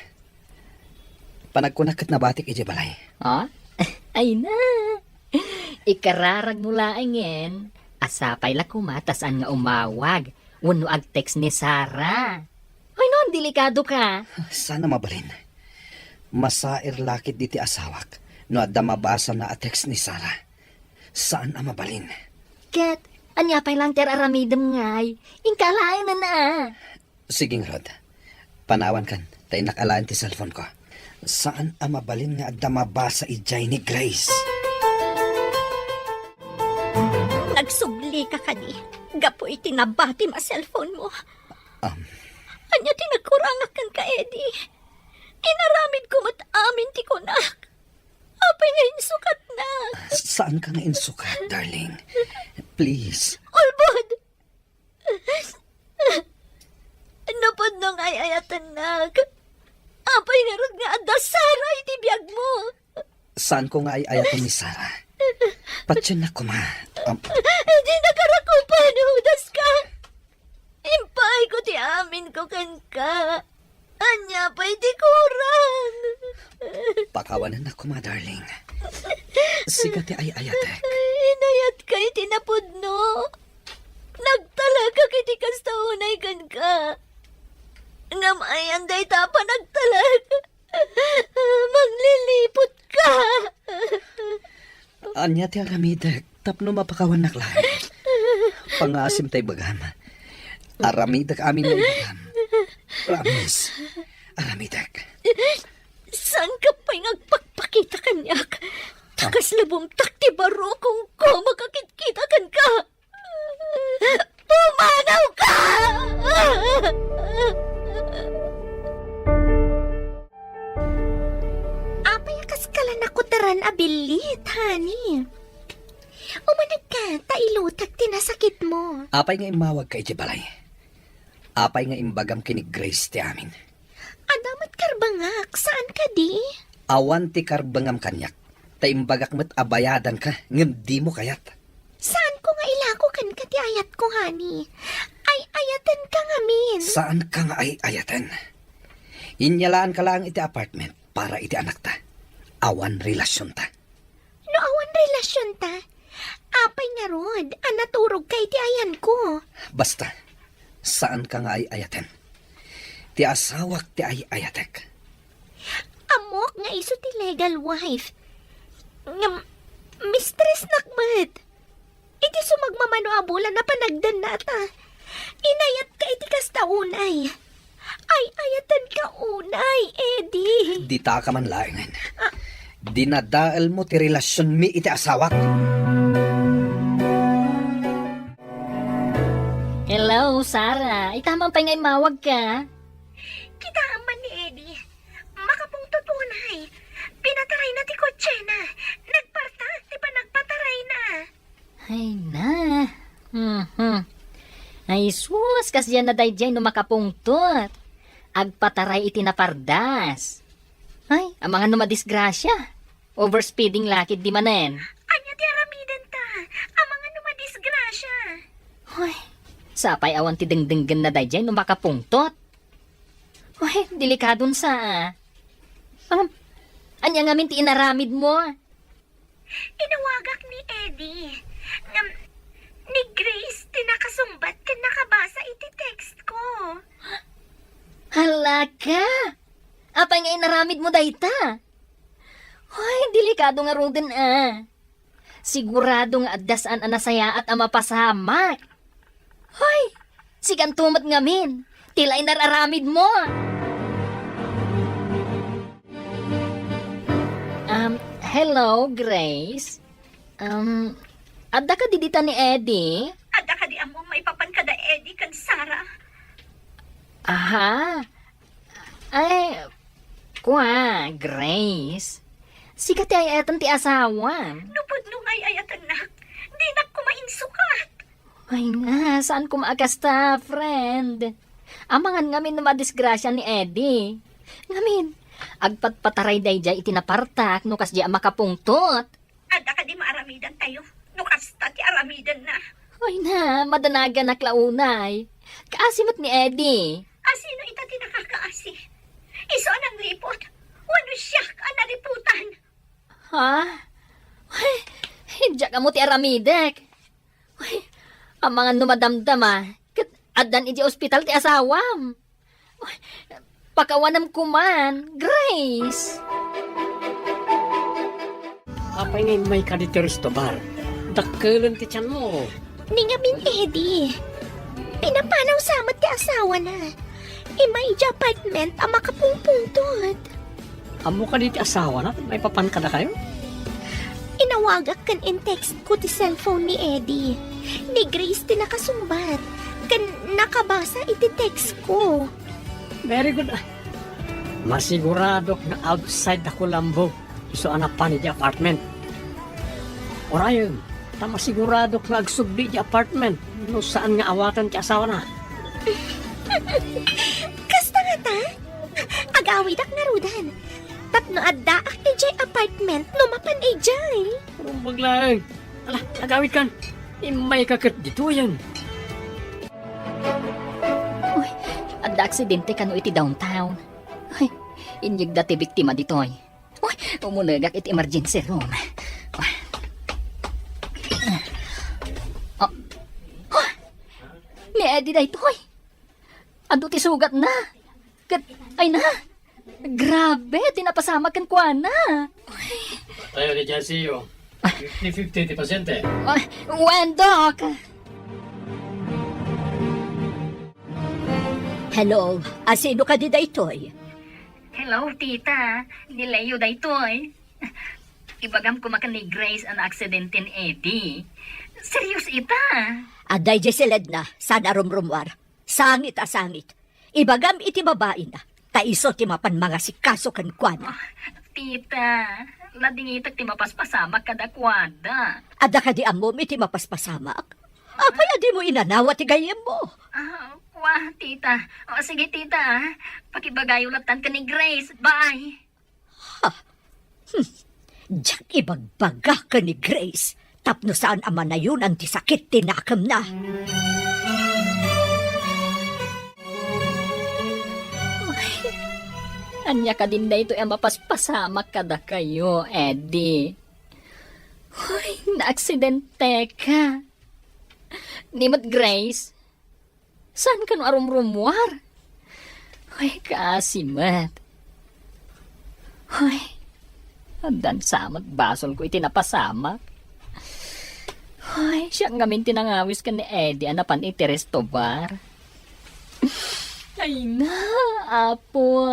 Panagkunakat nabatik ije balay. Ha? Ay na. Ikararag mo laangin. Asapay la kumatas ang nga umawag. Wano ag-text ni Sara. Ay noon, delikado ka. Sana mabalin. Masair lakit diti asawak. No adda mabasa na a text ni Sara. Saan ang mabalin? Ket, anya pay lang ter aramidem ngay. Ingkalain na. Siging Rod. Panawan kan. Tay nakalaan ti cellphone ko. Saan ang mabalin nga adda mabasa ijay ni Grace? Nagsubli ka kani. Gapoy tinabati ma cellphone mo. Anya tinagkurangakan ka, Eddie. Inaramid ko amin ti kunak. Apay nga insukat na. Saan ka nga insukat, darling? Please. Ulbod! Napod nang ayayatan nag. Apay nga rod nga adda Sara iti biyag mo. Saan ko nga ay ayatan ni Sara? Patsyan na ko ma. Hindi nakarakupan, hudas ka. Impay ko ti amin ko kan ka. Anya pa iti kurang. Pakawanan na ko ma, darling. Siga ti ay ayatek. Inayat ka iti napudno. Nagtalaga kiti kastaunay kan ka. Ngamayan day tapa nagtalaga. Maglilipot ka. Anya ti aramidek. Tapno mapakawan naklay. Pangasim tay bagam. Aramidek amin ng bagam. Promise. Aramidek. Saan ka pa'y nagpagpakita kanyak? Takas labong takti baro kung ko makakit-kita kan ka. Pumanaw ka! Apay akas kalan ako taran abilit, honey. Umanag ka, tailutag tinasakit mo. Apay nga imawag ka iti balay. Apay nga imbagam kinig Grace ti amin. Adamat karbangak, saan ka di? Awan ti karbangam kanyak. Ta imbagak met abayadan ka, ngem di mo kayat. Saan ko nga ilako kan ka ti ayat ko, honey? Ay ayatan ka nga min. Saan ka nga ay ayatan? Inyalaan ka lang iti apartment para iti anak ta. Awan relasyon ta. No awan relasyon ta. Apay nga rod, anaturog kay ti ayan ko. Basta, saan ka nga ay ayatan? Ti asawak ti ay ayatek. Amok nga iso ti legal wife. Mistress nakmat. Iti sumagmamano abula na panagdan nata. Inayat ka iti kastaunay. Ay ayatan ka unay, Eddie. Di ta ka man laingan. Dinadaal mo ti relasyon mi iti asawak. Hello, Sara. Itamang pa nga imawag ka. Kita man ni Eddie. Makapong tutunay. Pinataray na ti kotse na. Nagparta, di pa nagpataray na. Ay na. Ay sus, kasyan na day dyan no makapungtot. Agpataray iti napardas. Ay, ang mga numadisgrasya. Overspeeding lakid di manen. Anya ti aramidan ta. Ang mga numadisgrasya. Ay, sapay awan ti dengdenggan na day dyan no makapungtot. Ay, delikadon sa. Anya ngamin ti inaramid mo. Inawagak ni Eddie. Ni Grace, tinakasumbat ka nakabasa iti text ko. Hala ka! Apay nga inaramid mo dayta. Ay, delikado nga roden Sigurado nga addasaan anasaya at amapasamak. Ay, sigan tumat ngamin. Tila inararamid mo. Hello, Grace. Adda ka didita ni Eddie? Ada ka di amo maipapan ka da Eddie kan Sara. Aha. Ay, Grace. Sikat ay etan ti asawa. Nupod nung ay anak. Di na kumainsukat. Ay nga, saan ko maakasta, friend? Amangan ngamin na madisgrasya ni Eddie. Ngamin, agpatpataray day jay itinapartak no kas di makapungtot. Ada ka di maaramidan tayo. Nukasta ti aramidan na. Ay na, madanagan na klaunay. Kaasimot ni Eddie. Asino ita ti nakakaasi? Iso ang lipot. Wano siya ang nariputan. Ha? Ay, hidya ka mo ti aramidek. Ay, ang mga numadamdam kat adan iti ospital ti asawam. Ay, pakawanam kuman, Grace. Apay ngayon may kaditeris to bar. Dakkelan ti tiyan mo. Ningamin Eddie. Pinapanaw samat ti asawa na. Imay di apartment ang makapungpungtot. Amo ka diti asawa na, may papan ka na kayo? Inawagak kan in text ko ti cellphone ni Eddie. Ni Grace ti nakasumbat. Kan nakabasa iti text ko. Very good. Masigurado na outside na Colombo. Iso anak pa ni di apartment. Orayon, ta masigurado na agsugdi di apartment. No saan nga awatan ti asawa na. Kasta nga ta? Agawidak na rudan. Tapno addaak ti jay apartment numapan ay jay. Parang baglaeng. Ala, nagawit kan. May kakit dito yan. Uy, adda aksidente kano iti downtown. Ay, inyig dati biktima ditoy. Uy, umunagak iti emergency room. Uy. Oh, ni Eddie na itoy. Ando ti sugat na. Ay na. Grabe, tinapasama kan kwa na. Tayo ni Jesse, 50-50 ti pasyente. Ay, Wendok. Hello, asino ka di daytoy? Hello, tita. Nilayo da itoy. Ibagam ko makan ni Grace ang aksidente ni Eddie. Serious ita. Aday jeseled na, sana rumrumwar. Sangit a sangit. Ibagam iti babae na. Taiso ti mapan mga sikaso kan kwana. Tita, lading itak ti mapaspasamak kada kwada. Ada ka di amom iti mapaspasamak? Apay adi mo inanawa ti gayem mo. Wah, tita. O, sige, tita. Pakibagayulatan ka ni Grace. Bye. Diyak ibagbaga ka ni Grace. Tapno saan ama na yun ang tisakit tinakam na. Anya ka din na ito ang mapaspasamak kada kayo, Eddie. Hoy, na-aksidente ka. Nimot Grace, saan ka no arumrumwar? Hoy, kaasimat. Hoy, andan samat basol ko itinapasamak. Hoy, siyang gamin tinangawis ka ni Eddie anapan iti resto bar. Ay na, apo.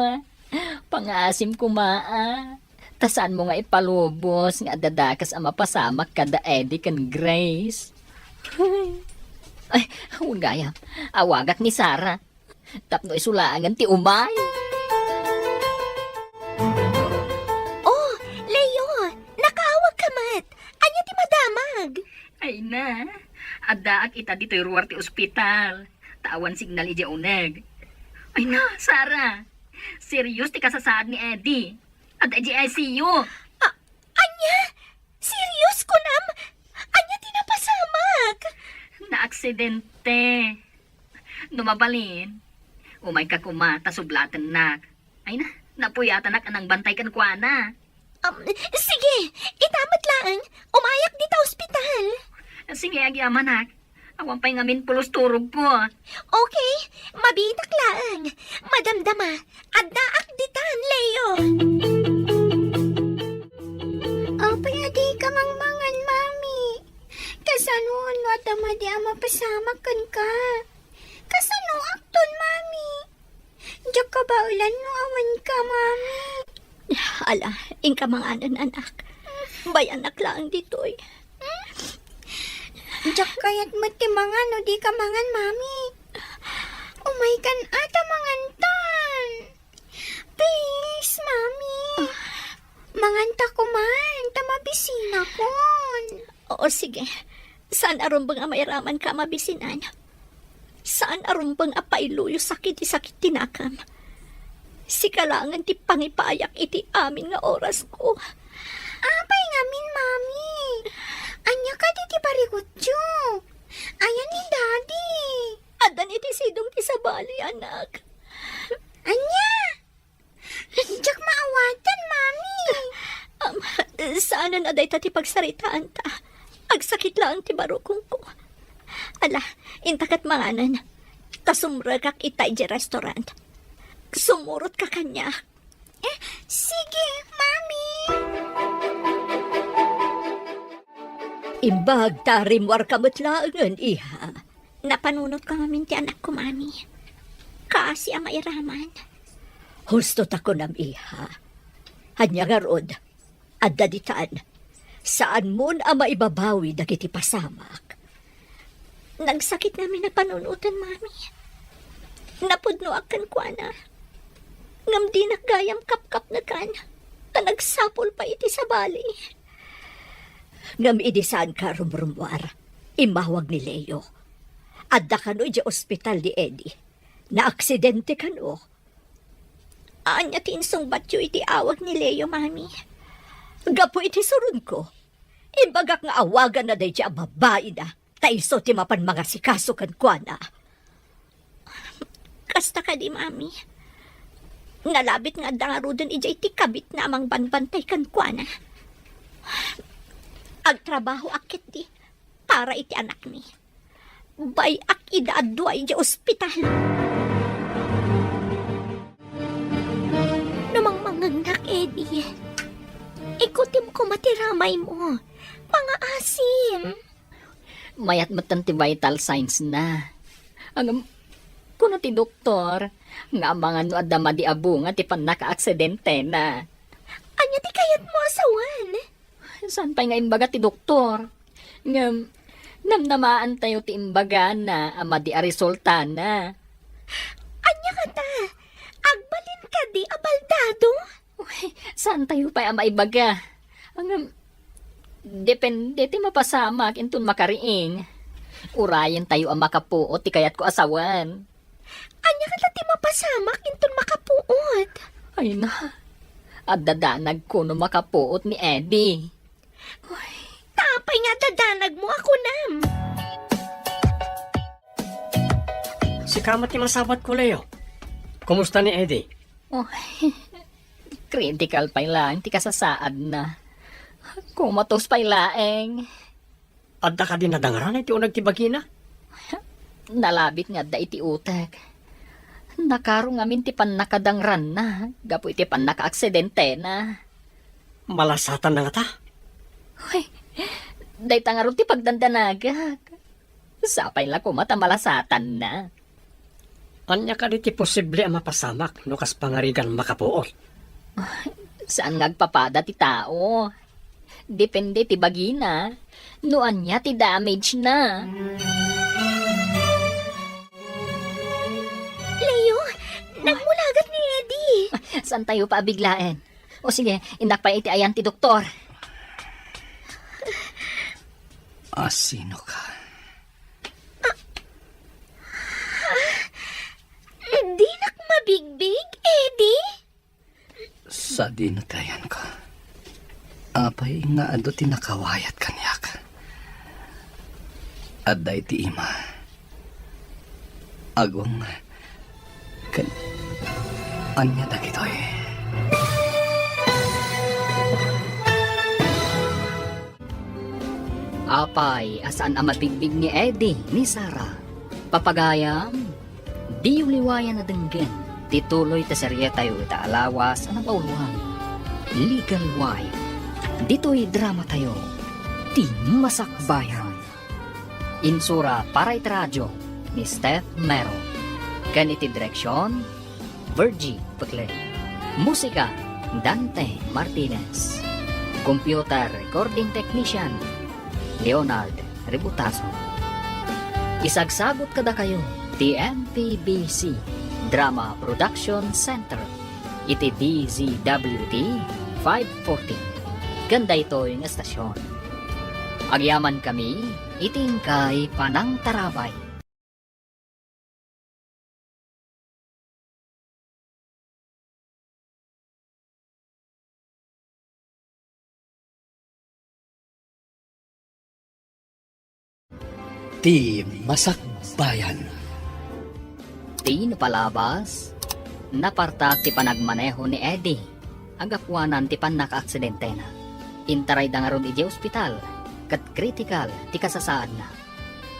Pangasim kumaa. Tasaan mo nga ipalubos nga dadakas ang mapasamak kada Eddie kan Grace. Ay, gaya. Awagat ni Sarah. Tapno isulaangan ti umay. Oh, Leo, nakaawag ka mat. Anya ti madamag. Ay na, adaak ita dito ruwar ti ospital. Tawan signal ija uneg. Ay na, Sarah. Serious ti kasasaad ni Eddie. At ICU. Anya? Serious ko nam? Anya ti napasamak? Na-aksidente. Numabalin. Umay ka kumata sublatan nak. Ay na, napuyatan nak anang bantay kan kuana. Sige, itamat lang. Umayak dito ospital. Sige, agyaman nak. Awan pa'y ngamin pulos turog ko. Okay, mabitak lang. Madamdama, addaak ditan, Leo. Apay adi ka mangmangan, mami. Kasanuon mo at amadi ang mapasamakan ka. Kasano akton, mami. Diyak ka ba ulan no awan ka, mami? Ala, ingka mga anak. Bayanak lang ditoy. Jak kayat mo ti mangan no di ka mangan, mami. Umay kan ata mangan tan. Please, mami. Mangan ta ko man, tamabisina kon. Oo, sige. Saan arumbang amairaman ka mabisinan? Saan arumbang apailuyo sakit tinakam? Si kalangan ti pangipayak iti amin nga oras ko. Apay ngamin, mami. Anya ka di ti parikutyo. Ayan ni daddy. Adan iti sidong ti sabali, anak. Anya? Jak maawatan, mami. Saan na day ti pagsaritaan ta? Agsakit lang ti barukong ko. Ala, intakat manganan. Tasumragak itay di restaurant. Sumurot ka kanya. Sige, mami. Imbag tarimwar kamatlaangan, iha. Napanunot ka mamin ti anak ko, mami. Kasi ang mairaman. Husto tako nam, iha. Hanya nga rod, at daditaan, saan mo na maibabawi dagiti pasamak? Nagsakit namin na panunutan, mami. Napudno akan kwa na. Ngam di nagayam kap-kap na kan. Nagsapol pa iti sa bali. Ngam idisaan ka rumrumwar, imawag ni Leo. Adda kano di ospital di Eddie. Na aksidente kano. Anya tinsong batyo iti awag ni Leo, mami. Gapo iti surun ko. Imbagak nga awagan na day di babae na. Taiso ti mapan mga sikaso kan kwa na. Kasta ka di, mami. Nalabit nga dangarudan ijay ti kabit na amang banbantay kan kwa na. Agtrabaho akit di para iti anak ni. Bay ak idaadway di ospital. Namang mangangnak, Eddie. Ikutim ko matiramay mo. Pangaasim. Mayat matan ti vital signs na. Ang kuno ti doktor, nga mga no adama di abu nga ti panaka-aksidente na. Anya ti kayat mo asawan? Saan pa nga imbaga ti doktor? Nga, namnamaan tayo ti imbaga na ama di a resulta na. Anya ka ta? Agbalin ka di abaldado? Uy, saan tayo pa ama ibaga? Ang, depende ti mapasamak intun makariing. Urayan tayo ang makapuot ti kayat ko asawan. Anya ka ti mapasamak intun makapuot? Ay na, at dadanag ko no makapuot ni Eddie. Tapay nga dadanag mo ako nam. Si kamat ni masabot ko, Leo. Kumusta ni Eddie? Critical pa lang, ti kasasaad na. Kumatos pa laeng. Adda ka din nadangaran iti unag ti bagina? Nalabit nga da iti utek. Nakaro ngamin ti pan nakadangran na. Gapo iti pan naka-aksidente na. Malasatan na nga ta. Uy, day tangaro ti pagdandanagag. Sapay la kumata malasatan na. Anya ka di ti posible ang mapasamak no kas pangarigan makapuot. Saan ngagpapada ti tao? Depende ti bagina. Noan niya ti damage na. Leo, nagmulagat ni Eddie. Saan tayo paabiglaen? O sige, indak pa iti ayan ti doktor. Sino ka? Di nak mabigbig, Eddie? Sa dinatayan ko. Apay nga ado tinakawayat kanyak. At day ti ima. Agong kan anya dagitoy. Apay, asaan ang mabigbig ni Eddie, ni Sarah. Papagayam, di uliwayan na denggen. Tituloy ta serye tayo ita alawas ang pauluhan. Legal Wife. Dito'y drama tayo. Ti Masakbayan. Insura para iti radyo ni Steph Mero. Ganiti direksyon, Virgie Putler. Musika, Dante Martinez. Computer Recording Technician, Leonard Ributaso. Isagsagot kada kayo, TMPBC, Drama Production Center, iti DZWT 540. Ganda ito yung estasyon. Agyaman kami, iting kay Panang Tarabay. Ti Masakbayan. Ti napalabas, napartak ti panagmaneho ni Eddie. Agapuanan ti panaka-aksidente na. Intaray da nga ron iti ospital, kat critical ti kasasaan na.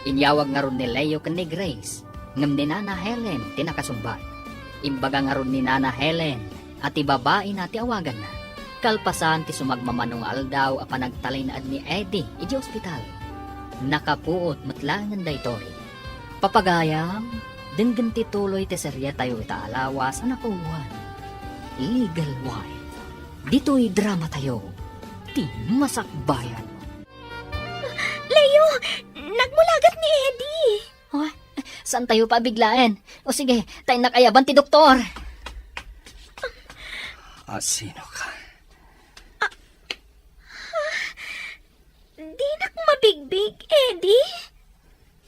Inyawag nga ron ni Leo ken ni Grace, ngam ni Nana Helen ti nakasumbat. Imbaga nga ron ni Nana Helen, at ti babae na ti awagan na. Kalpasan ti sumagmamanong aldaw a panagtalay na ad ni Eddie iti ospital. Nakapuot matlangan da ito. Papagayam, dinggan ti tuloy ti serye tayo itaalawas na nakuwan. Legal wife. Dito'y drama tayo. Ti Masakbayan. Leo, nagmulagat ni Eddie. Oh, saan tayo pabiglaan? O sige, tayo nakayaban ti doktor. Sino ka? Di nak mabigbig, Eddie.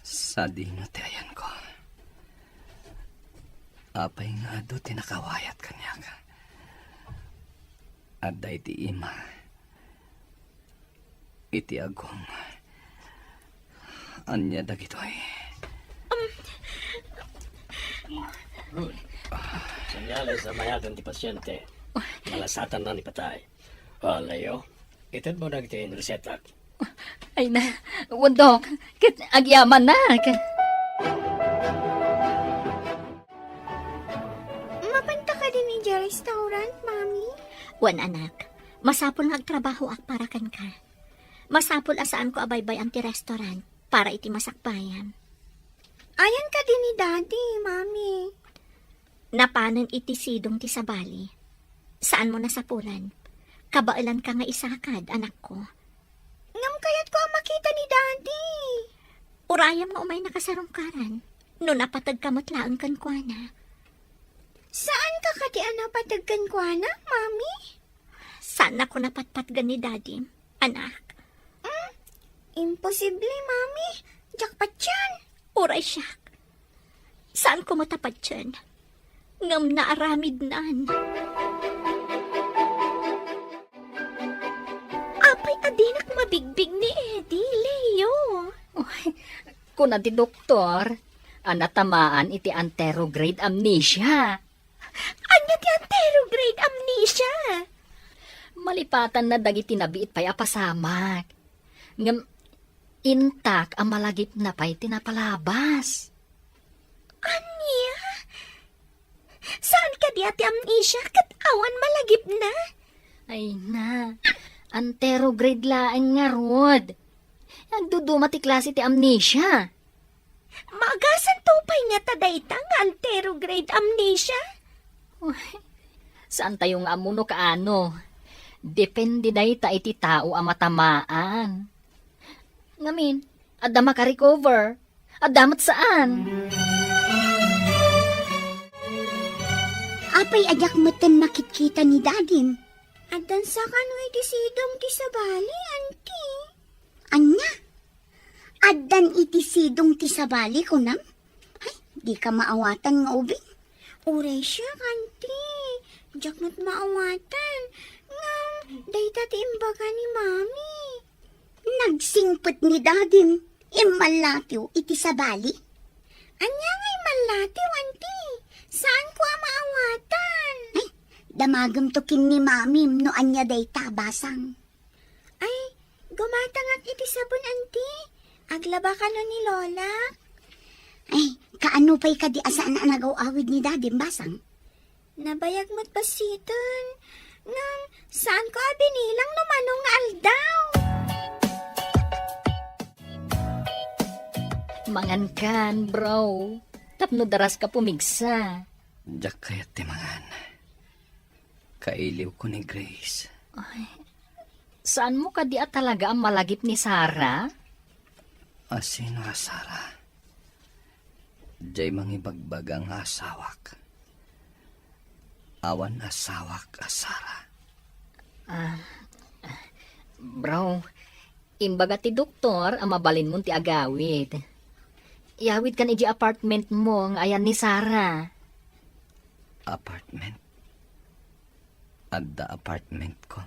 Sa dinotayan ko. Apay nga do tinakawayat kanya ka. At day ti ima. Iti agong. Anya dagitoy. Senyales sa mayatan ti pasyente. Malasatan na ni patay. Leo, itin mo na kita yung resetak. Ay na, wandok, kit agyaman na. Mapanta ka din ni restaurant, Mami? Wan anak, masapol nga agtrabaho ak para kan ka. Masapol asaan ko abaybay ang ti restaurant para iti masakbayan. Ayan ka din ni Daddy, Mami. Napanan iti sidong ti sabali. Saan mo nasapulan? Kabailan ka nga isakad, anak ko. Ngam kayat ko ang makita ni Daddy. Urayam nga umay nakasarungkaran. No napatag kamatlaan kan kwa na. Saan ka katian na patagkan ko na, Mami? Saan ako napatpatgan ni Daddy, anak? Imposible, Mami. Jackpot yan. Uray siya. Saan ko matapat dyan? Ngam na aramid naan. Apay adinak mabigbig ni Eddie, Leo. Kuna ti doktor, anatamaan iti anterograde amnesia. Anya ti anterograde amnesia. Malipatan na dagiti nabiit pa'y apasamak. Ngam, intak ang malagip na pa'y tinapalabas. Anya? Saan ka di ati amnesia kat awan malagip na? Ay na, anterograde laeng nga rod. Nagduduma ti klase ti amnesia. Magasan tupay nga tadayta nga anterograde amnesia? Saan tayo nga amuno kaano? Depende day ta iti tao ang matamaan. Ngamin, adda makarecover. Adamat saan? Apay ajak meten makikita ni Dadin. Adan sa kanoy di sidong ti sabali, Auntie. Anya? Addan iti sidong ti sabali ko nam? Ay, di ka maawatan nga ubing. Uray siya, Auntie. Diyak na't maawatan. Ngam, dayta ti imbaga ni Mami. Nagsingpot ni Dadin. Imalatiw iti sabali. Anya nga'y malatiw, Auntie. Saan ko ang maawatan? Ay, damagam tokin ni Mami no anya day tabasang. Ay, gumatangak iti sabon, Auntie. Aglaba ka no ni Lola. Ay, kaano pa'y kadi asaan na nagaw-awid ni Dadin basang? Nabayag mo't pasiton. Ngam, saan ko abinilang no manong nga aldaw? Mangan kan, bro. Tapno daras ka pumigsa. Diyak kayat timangan. Kailiw ko ni Grace. Saan mo ka di at talaga ang malagip ni Sarah? Asin nga Sara. Diyay mangibagbag ang asawak. Awan asawak Sara. Bro, imbaga ti doktor, ang mabalin mo ti agawid. Iawid kan iji apartment mo, ang ayan ni Sarah. Apartment. Adda apartment ko.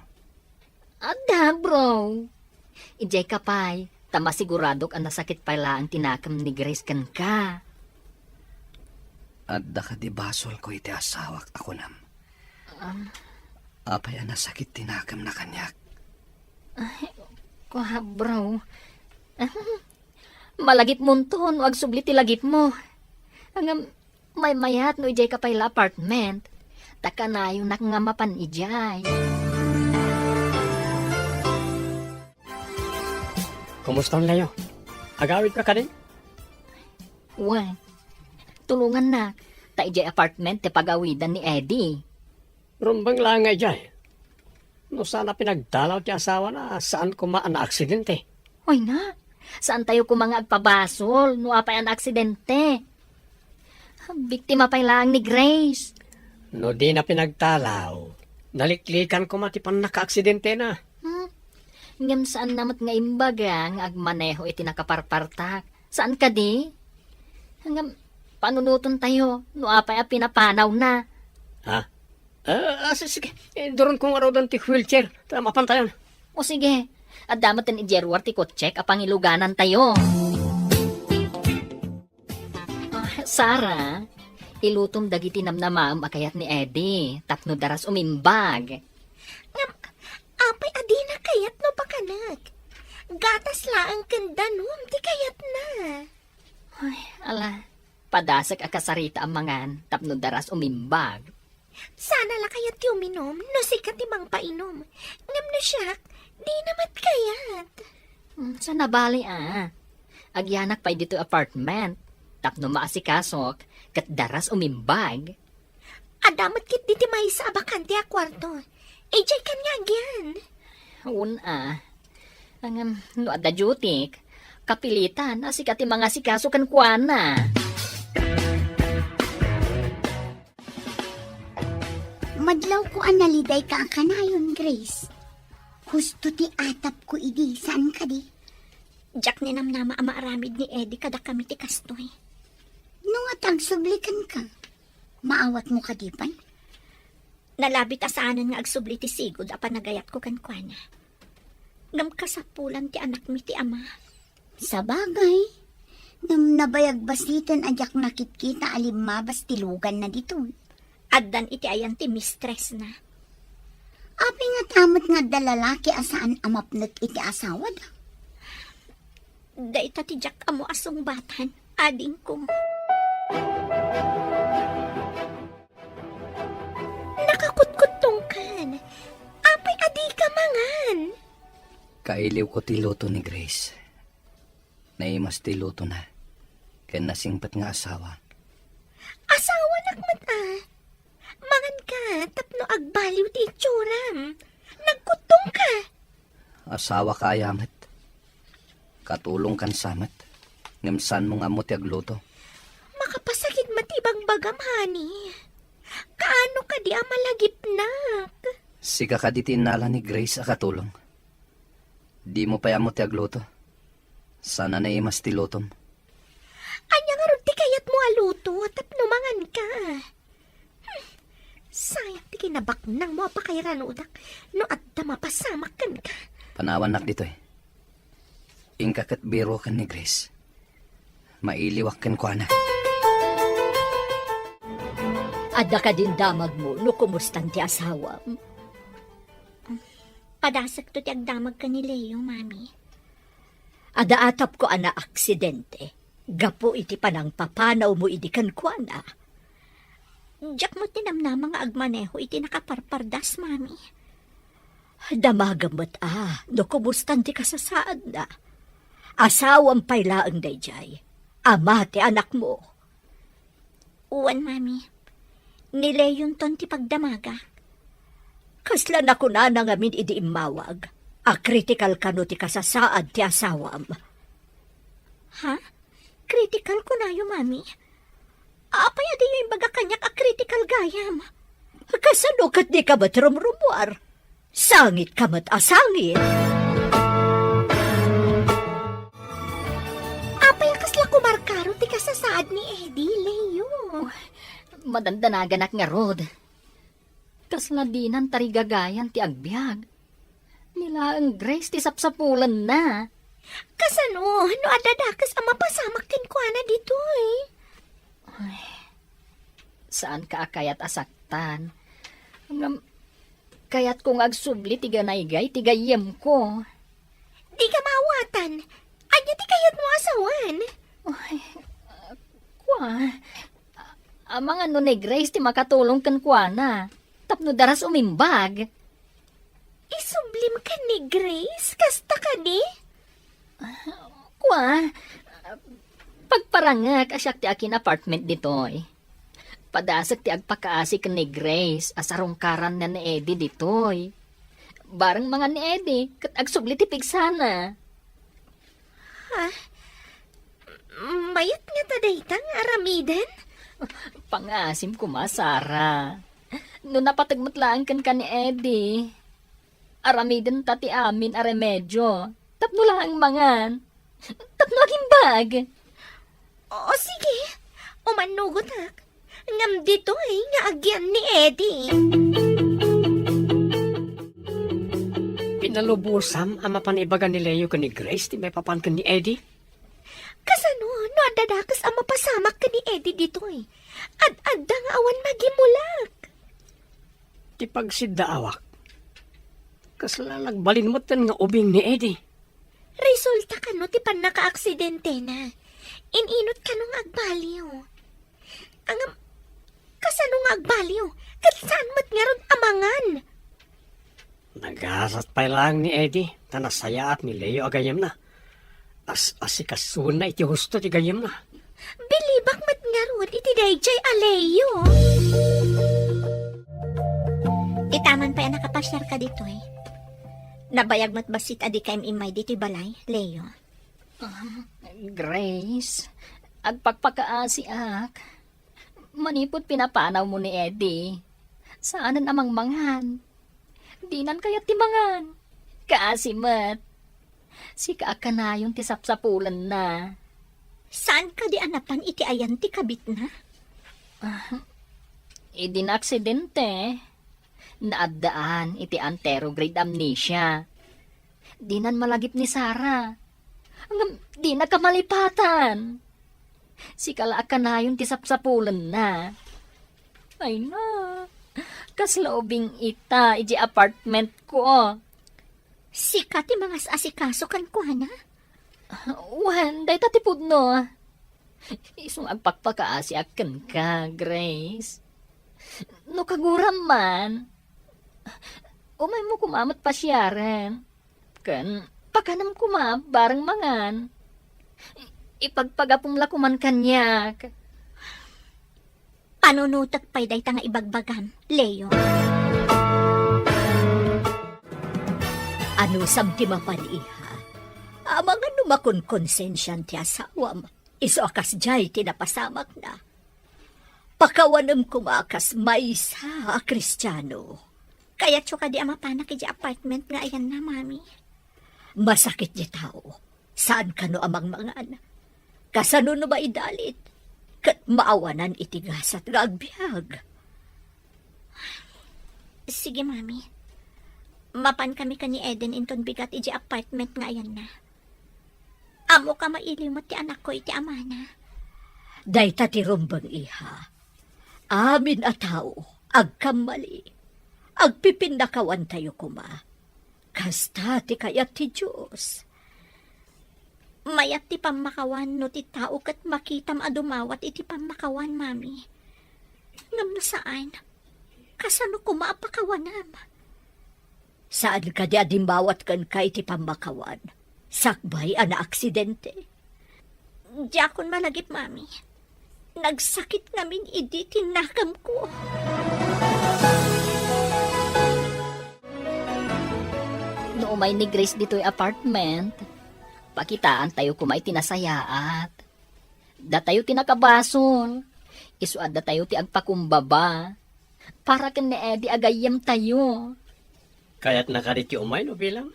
Ada, bro. Ijay kapay, tama siguradok ang nasakit pala ang tinakam ni Grace kan ka. Adda ka di basol ko iti asawak ako nam. Apay ang nasakit tinakam na kanyak. Kuha, bro. Malagip mo ton, wag subli ti lagip mo. Ang may mayat no ijay kapay la apartment. Taka na yung nakangamapan ijay. Kumusta ang layo? Agawid ka din? Wag. Tulungan na. Ta ijay apartment te pagawidan ni Eddie. Rumbang langay dyan. No sana pinagdalaw ti asawa na saan kumaan na aksidente. Hoy na. Saan tayo kumanga agpabasol no apay ang aksidente? Biktima pa lang ni Grace. No di na pinagdalaw. Naliklikan ko matipan naka-aksidente na. Ngam saan namat nga imbaga nga agmaneho iti nakaparpartak. Saan ka di? Hanggang panunuton tayo no apay a pinapanaw na. Ha? Sige. Doon kong araw doon ti wheelchair. Tama pantayan. O sige, at damat ni Jerwar ti kotsek apang iluganan tayo. Sara, ilutom dagiti namnamam akayat ni Eddie. Tapno daras umimbag. Apay adina kayat no pakanak. Gatas laang kanda num, di kayat na. Ay, ala, padasak akasarita ang mangan. Tapno daras umimbag. Sana la kayat ti uminom, no sikat ti mang painom. Ngam na siyak, di namat kayat. Sa nabali Agyanak pa dito apartment. Tapno maasikasok, kat daras umimbag. Adamat kit di ti may sa abakante a kwarto. Ejay kanya agyan. Ang no ada jutik, kapilitan, asikat yung mga sikaso kan kuana. Madlaw ko analiday ka ang kanayon, Grace. Husto ti atap ko idi. Saan ka di? Jack ni namnama ama aramid ni Eddie kada kami ti kastoy. Nung atag sublikan ka, maawat mo ka di pan? Nalabit asanan nga agsubli ti sigod apan nagayat ko kan kuana. Ngam kasapulan ti anak mi ti ama. Sa bagay, nang nabayag basitan ajak nakitkita alimabas tilugan na dito. Addan iti ayan ti mistress na. Api nga tamot nga dalalaki asaan amapnag iti asawa da. Da ita ti Jack amo asong batan, ading ko. Nakakutkutong kan. Apay adi ka mangan. Kailiw ko ti luto ni Grace. Naimas ti luto na. Kaya nasingpat nga asawa. Asawa nakmat Mangan ka, tapno agbaliw ti itsuram. Nagkutong ka. Asawa ka ayamat. Katulong kan samat. Ngamsan mong amo ti agluto. Makapasakit matibang bagam, honey. Kaano ka di amalagip nak? Sika ka di tinala ni Grace a katulong. Di mo pa amo ti agluto. Sana na imas ti lutom. Anya nga ron ti kayat mo aluto, tapno mangan ka. Sayang ti kinabaknang mo pa kay ranudak, no at mapasamak kan ka. Panawan nak dito eh. Ingkakat biro kan ni Grace. Mailiwak kan ko na. Ada ka din damag mo, no kumustan ti asawa. Padasak to ti agdamag ka ni Leo, mami. Ada atap ko ana aksidente. Gapo iti panang papanaw mo idi kan kuana. Jack mo tinamnama nga agmaneho iti nakaparpardas, mami. Damagamot no kumustan ti kasasaad na. Asawang paylaang dayjay. Ama ti anak mo. Uwan, mami. Ni Leon ton ti pagdamaga. Kasla na ko na ngamin idi imawag. A critical kano ti kasasaad ti asawam. Ha? Critical ko na yung mami. Apay adi yung baga kanyak a critical gayam. Kasano kat di ka matrumrumuar? Sangit ka mat asangit. Apay kasla kumarkaro ti kasasaad ni Eddie, Leo. Madandanagan nga rod. Kasladinan tarigagayan ti agbyag. Nila ang Grace ti sapsapulan na. Kasano, no adadakas ang mapasamak kin ko na dito eh. Saan ka akayat asaktan? Kayat kong agsubli tiga naigay, tiga yem ko. Di ka mawatan. Anya ti kayat mo asawan. Kwa, amang ano ni Grace ti makatulong kan kwa na. Tapno daras umimbag. Isublim ka ni Grace? Kasta ka di? Kwa, pagparangak asyak ti akin apartment ditoy. Padasak ti agpakaasi kan ni Grace asarong karan na ni Eddie ditoy. Barang mga ni Eddie, kat agsubli ti pigsana. Mayat nga tadaytang aramiden? Pangasim ko masara. No napatagmatlaan kan ni Eddie. Aramiden tati amin a remedyo. Tapno lang ang mangan. Tapno aging bag. O sige, umanugot hak. Ngam dito eh, nga agyan ni Eddie. Pinalubusam ang mapanibagan ni Leo ka ni Grace, ti may papan ka ni Eddie. Kasano, no adadakas ang mapasamak ka ni Eddie dito eh. Ad-adda nga awan magimulak. Ti pagsidaawak. Kasla nagbalin mo tan nga ubing ni Eddie. Resulta ka no, ti pan naka-aksidente na. Ininot ka nung agbaliw. Ang kasano nga agbaliw? Kat saan mo't nga ron amangan? Nagasat pa lang ni Eddie, tanasaya at ni Leo agayam na. Asikasun na iti husto ti gayam na. Bilibak mat nga ron, iti dayjay aleyo. Itaman pa yan nakapasyar ka dito eh. Nabayag mat basit adi kayem imay dito balay, Leo. Grace, agpagpakaasi ak. Manipot pinapanaw mo ni Eddie. Saanan amang mangan? Dinan kayat timangan. Kaasimat. Si kaakanayon ti sapsapulan na. Saan ka di anapan iti ayan ti kabit na? Idinaksidente. Naaddaan iti anterograde amnesia. Dinan malagip ni Sarah. Di na kamalipatan. Si kalaakanayon ti sapsapulan na. Ay na. Kaslaubing ita, iji apartment ko. Sika ti mga asikaso kan ko na? Wan, day tatipod no. Isong agpakpakaasi akan ka, Grace. No kaguram man. Umay mo kumamat pa siyaren. Kan, pakanam kuma, barang mangan. Ipagpagapong lakuman kanyak. Panunutak pa'y day nga ibagbagam, Leo. Ano samti mapaniha? Amang ano makon konsensyan ti asawam. Iso akas jay tinapasamak na. Pakawanam kumakas maysa a Kristiyano. Kaya tsuka di amapanak iji apartment nga ayan na, mami. Masakit di tao. Saan ka no amang mangan? Kasano no ba idalit? Kat maawanan itigas at agbyag. Sige, mami. Mapan kami ka ni Eden inton bigat iji apartment nga ayan na. Amo ka mailimot ti anak ko iti amana. Day tati rumbang iha. Amin a tao, agkamali. Agpipindakawan tayo kuma. Kasta ti kayat ti Diyos. Mayat ti pamakawan no ti tao kat makitam adumawat iti pamakawan, mami. Ngam na saan? Kasano ko maapakawanam? Saan ka di adimbawat kan kay ti pamakawan? Sakbay ana aksidente. Diyakon malagip, mami. Nagsakit namin idi tinakam ko. No umay ni Grace dito'y apartment. Pakitaan tayo kumay tinasayaat. Da tayo tinakabason. Isuad da tayo ti agpakumbaba. Para ken ni Eddie agayam tayo. Kaya't nakariti umay no bilang.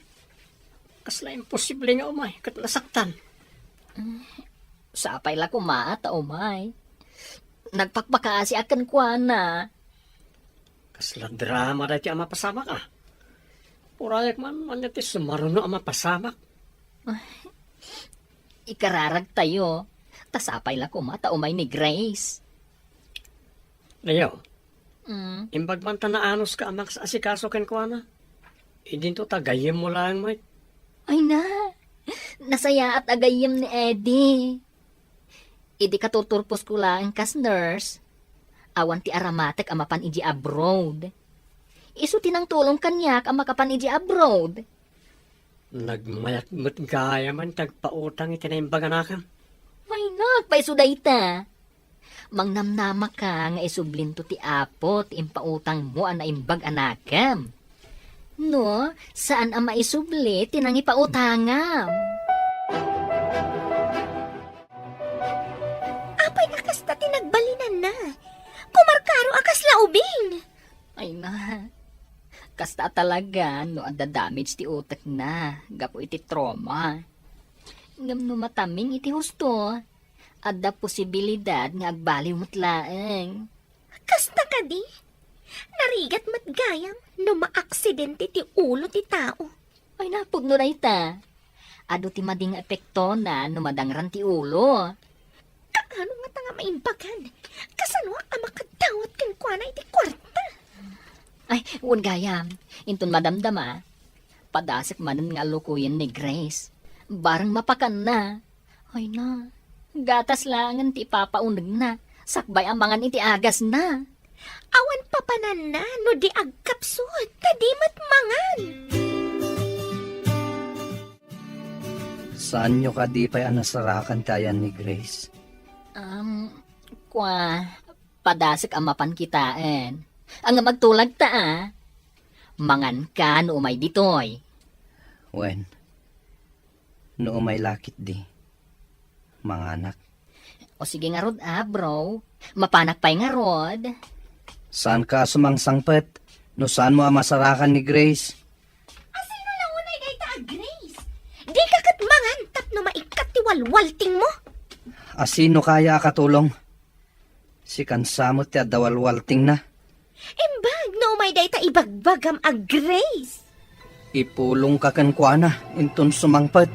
Kasla imposible nga umay, kat nasaktan. Sapay la kumaata umay. Nagpakbakaasi akan kwa na. Kasla drama dati ang mapasamak ah. Purayak man manyatis sumaruno ang mapasamak. Ikararag tayo. Tasapay la kumata umay ni Grace. Leo, Mm. imbag man tanaanos ka amak sa asikaso ken kwa na. Idin to tagayem mo lang may. Ay na. Nasaya at agayam ni Eddie. Idi katuturpos ko lang kas nurse. Awan ti aramatek amapan iji abroad. Isu tinang tulong kanyak ang makapan iji abroad. Nagmayat mo't gaya man tagpautang itinaimbag anakan. Ay nak, paiso dayta. Mangnamnama ka nga isublinto ti apo ti impautang mo ana imbag anakam. No, saan ang maisubli tinang ipautangam? Apay akas ta tinagbalinan na. Kumarkaro akas laubing. Ay na, kasta talaga no ada damage ti utak na, gapo iti trauma. Ngam no mataming iti husto, ada posibilidad nga agbaliw matlaeng. Kasta ka di. Narigat matgayam no maaksidente ti ulo ti tao. Ay napudno na ita. Ado ti mading epekto na no madangran ti ulo. Kaano nga tanga maimbagan? Kasano ang makadawat kan kwa na iti kwarta? Ay, un gayam, inton madamdama. Padasik manan nga lukuyan ni Grace. Barang mapakan na. Ay na, gatas langan ti papaunag na. Sakbay ang mangan iti agas na. Awan papanan na no di agkapsud. Kadimat mangan. Saan nyo ka di pa'y anasarakan tayan ni Grace? Kwa, padasik ang mapan kitaan. Ang magtulag ta mangan ka no umay ditoy. Wen, no may lakit di. Mga anak, O sige nga rod bro. Mapanak pa'y nga rod. saan ka sumangsangpet? No saan mo ang masarakan ni Grace? Asino lang unay kay ta Grace? Di ka kat mangan tapno maikat ti walwalting mo. Asino kaya katulong? Si kansamot ti adawalwalting na. Imbag no may day ta ibagbagam a Grace. Ipulong ka kan kuana, inton sumangpet.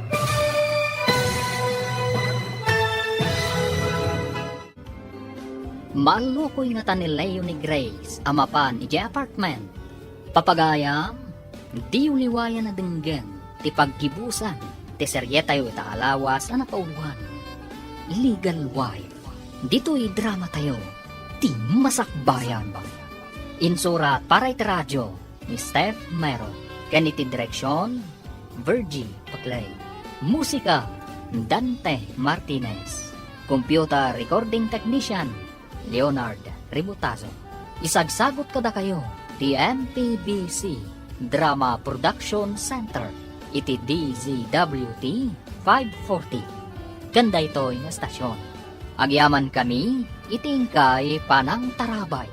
Malukoy nga tanilayo ni Grace, amapan iti apartment. Papagayam, di uliwayan na denggen, ti pagkibusan, ti seryetayo ita alawas na napauluhan. Legal wife. Dito'y drama tayo, ti masakbayan. Insurat para iti radyo, ni Steph Mero. Ganiti direksyon, Virgie Paclay. Musika, Dante Martinez. Computer recording technician, Leonard Ributazo. Isagsagot kada kayo, ti MPBC Drama Production Center, iti DZWT 540. Ganda ito'y na stasyon. Agyaman kami, itingkay panang tarabay.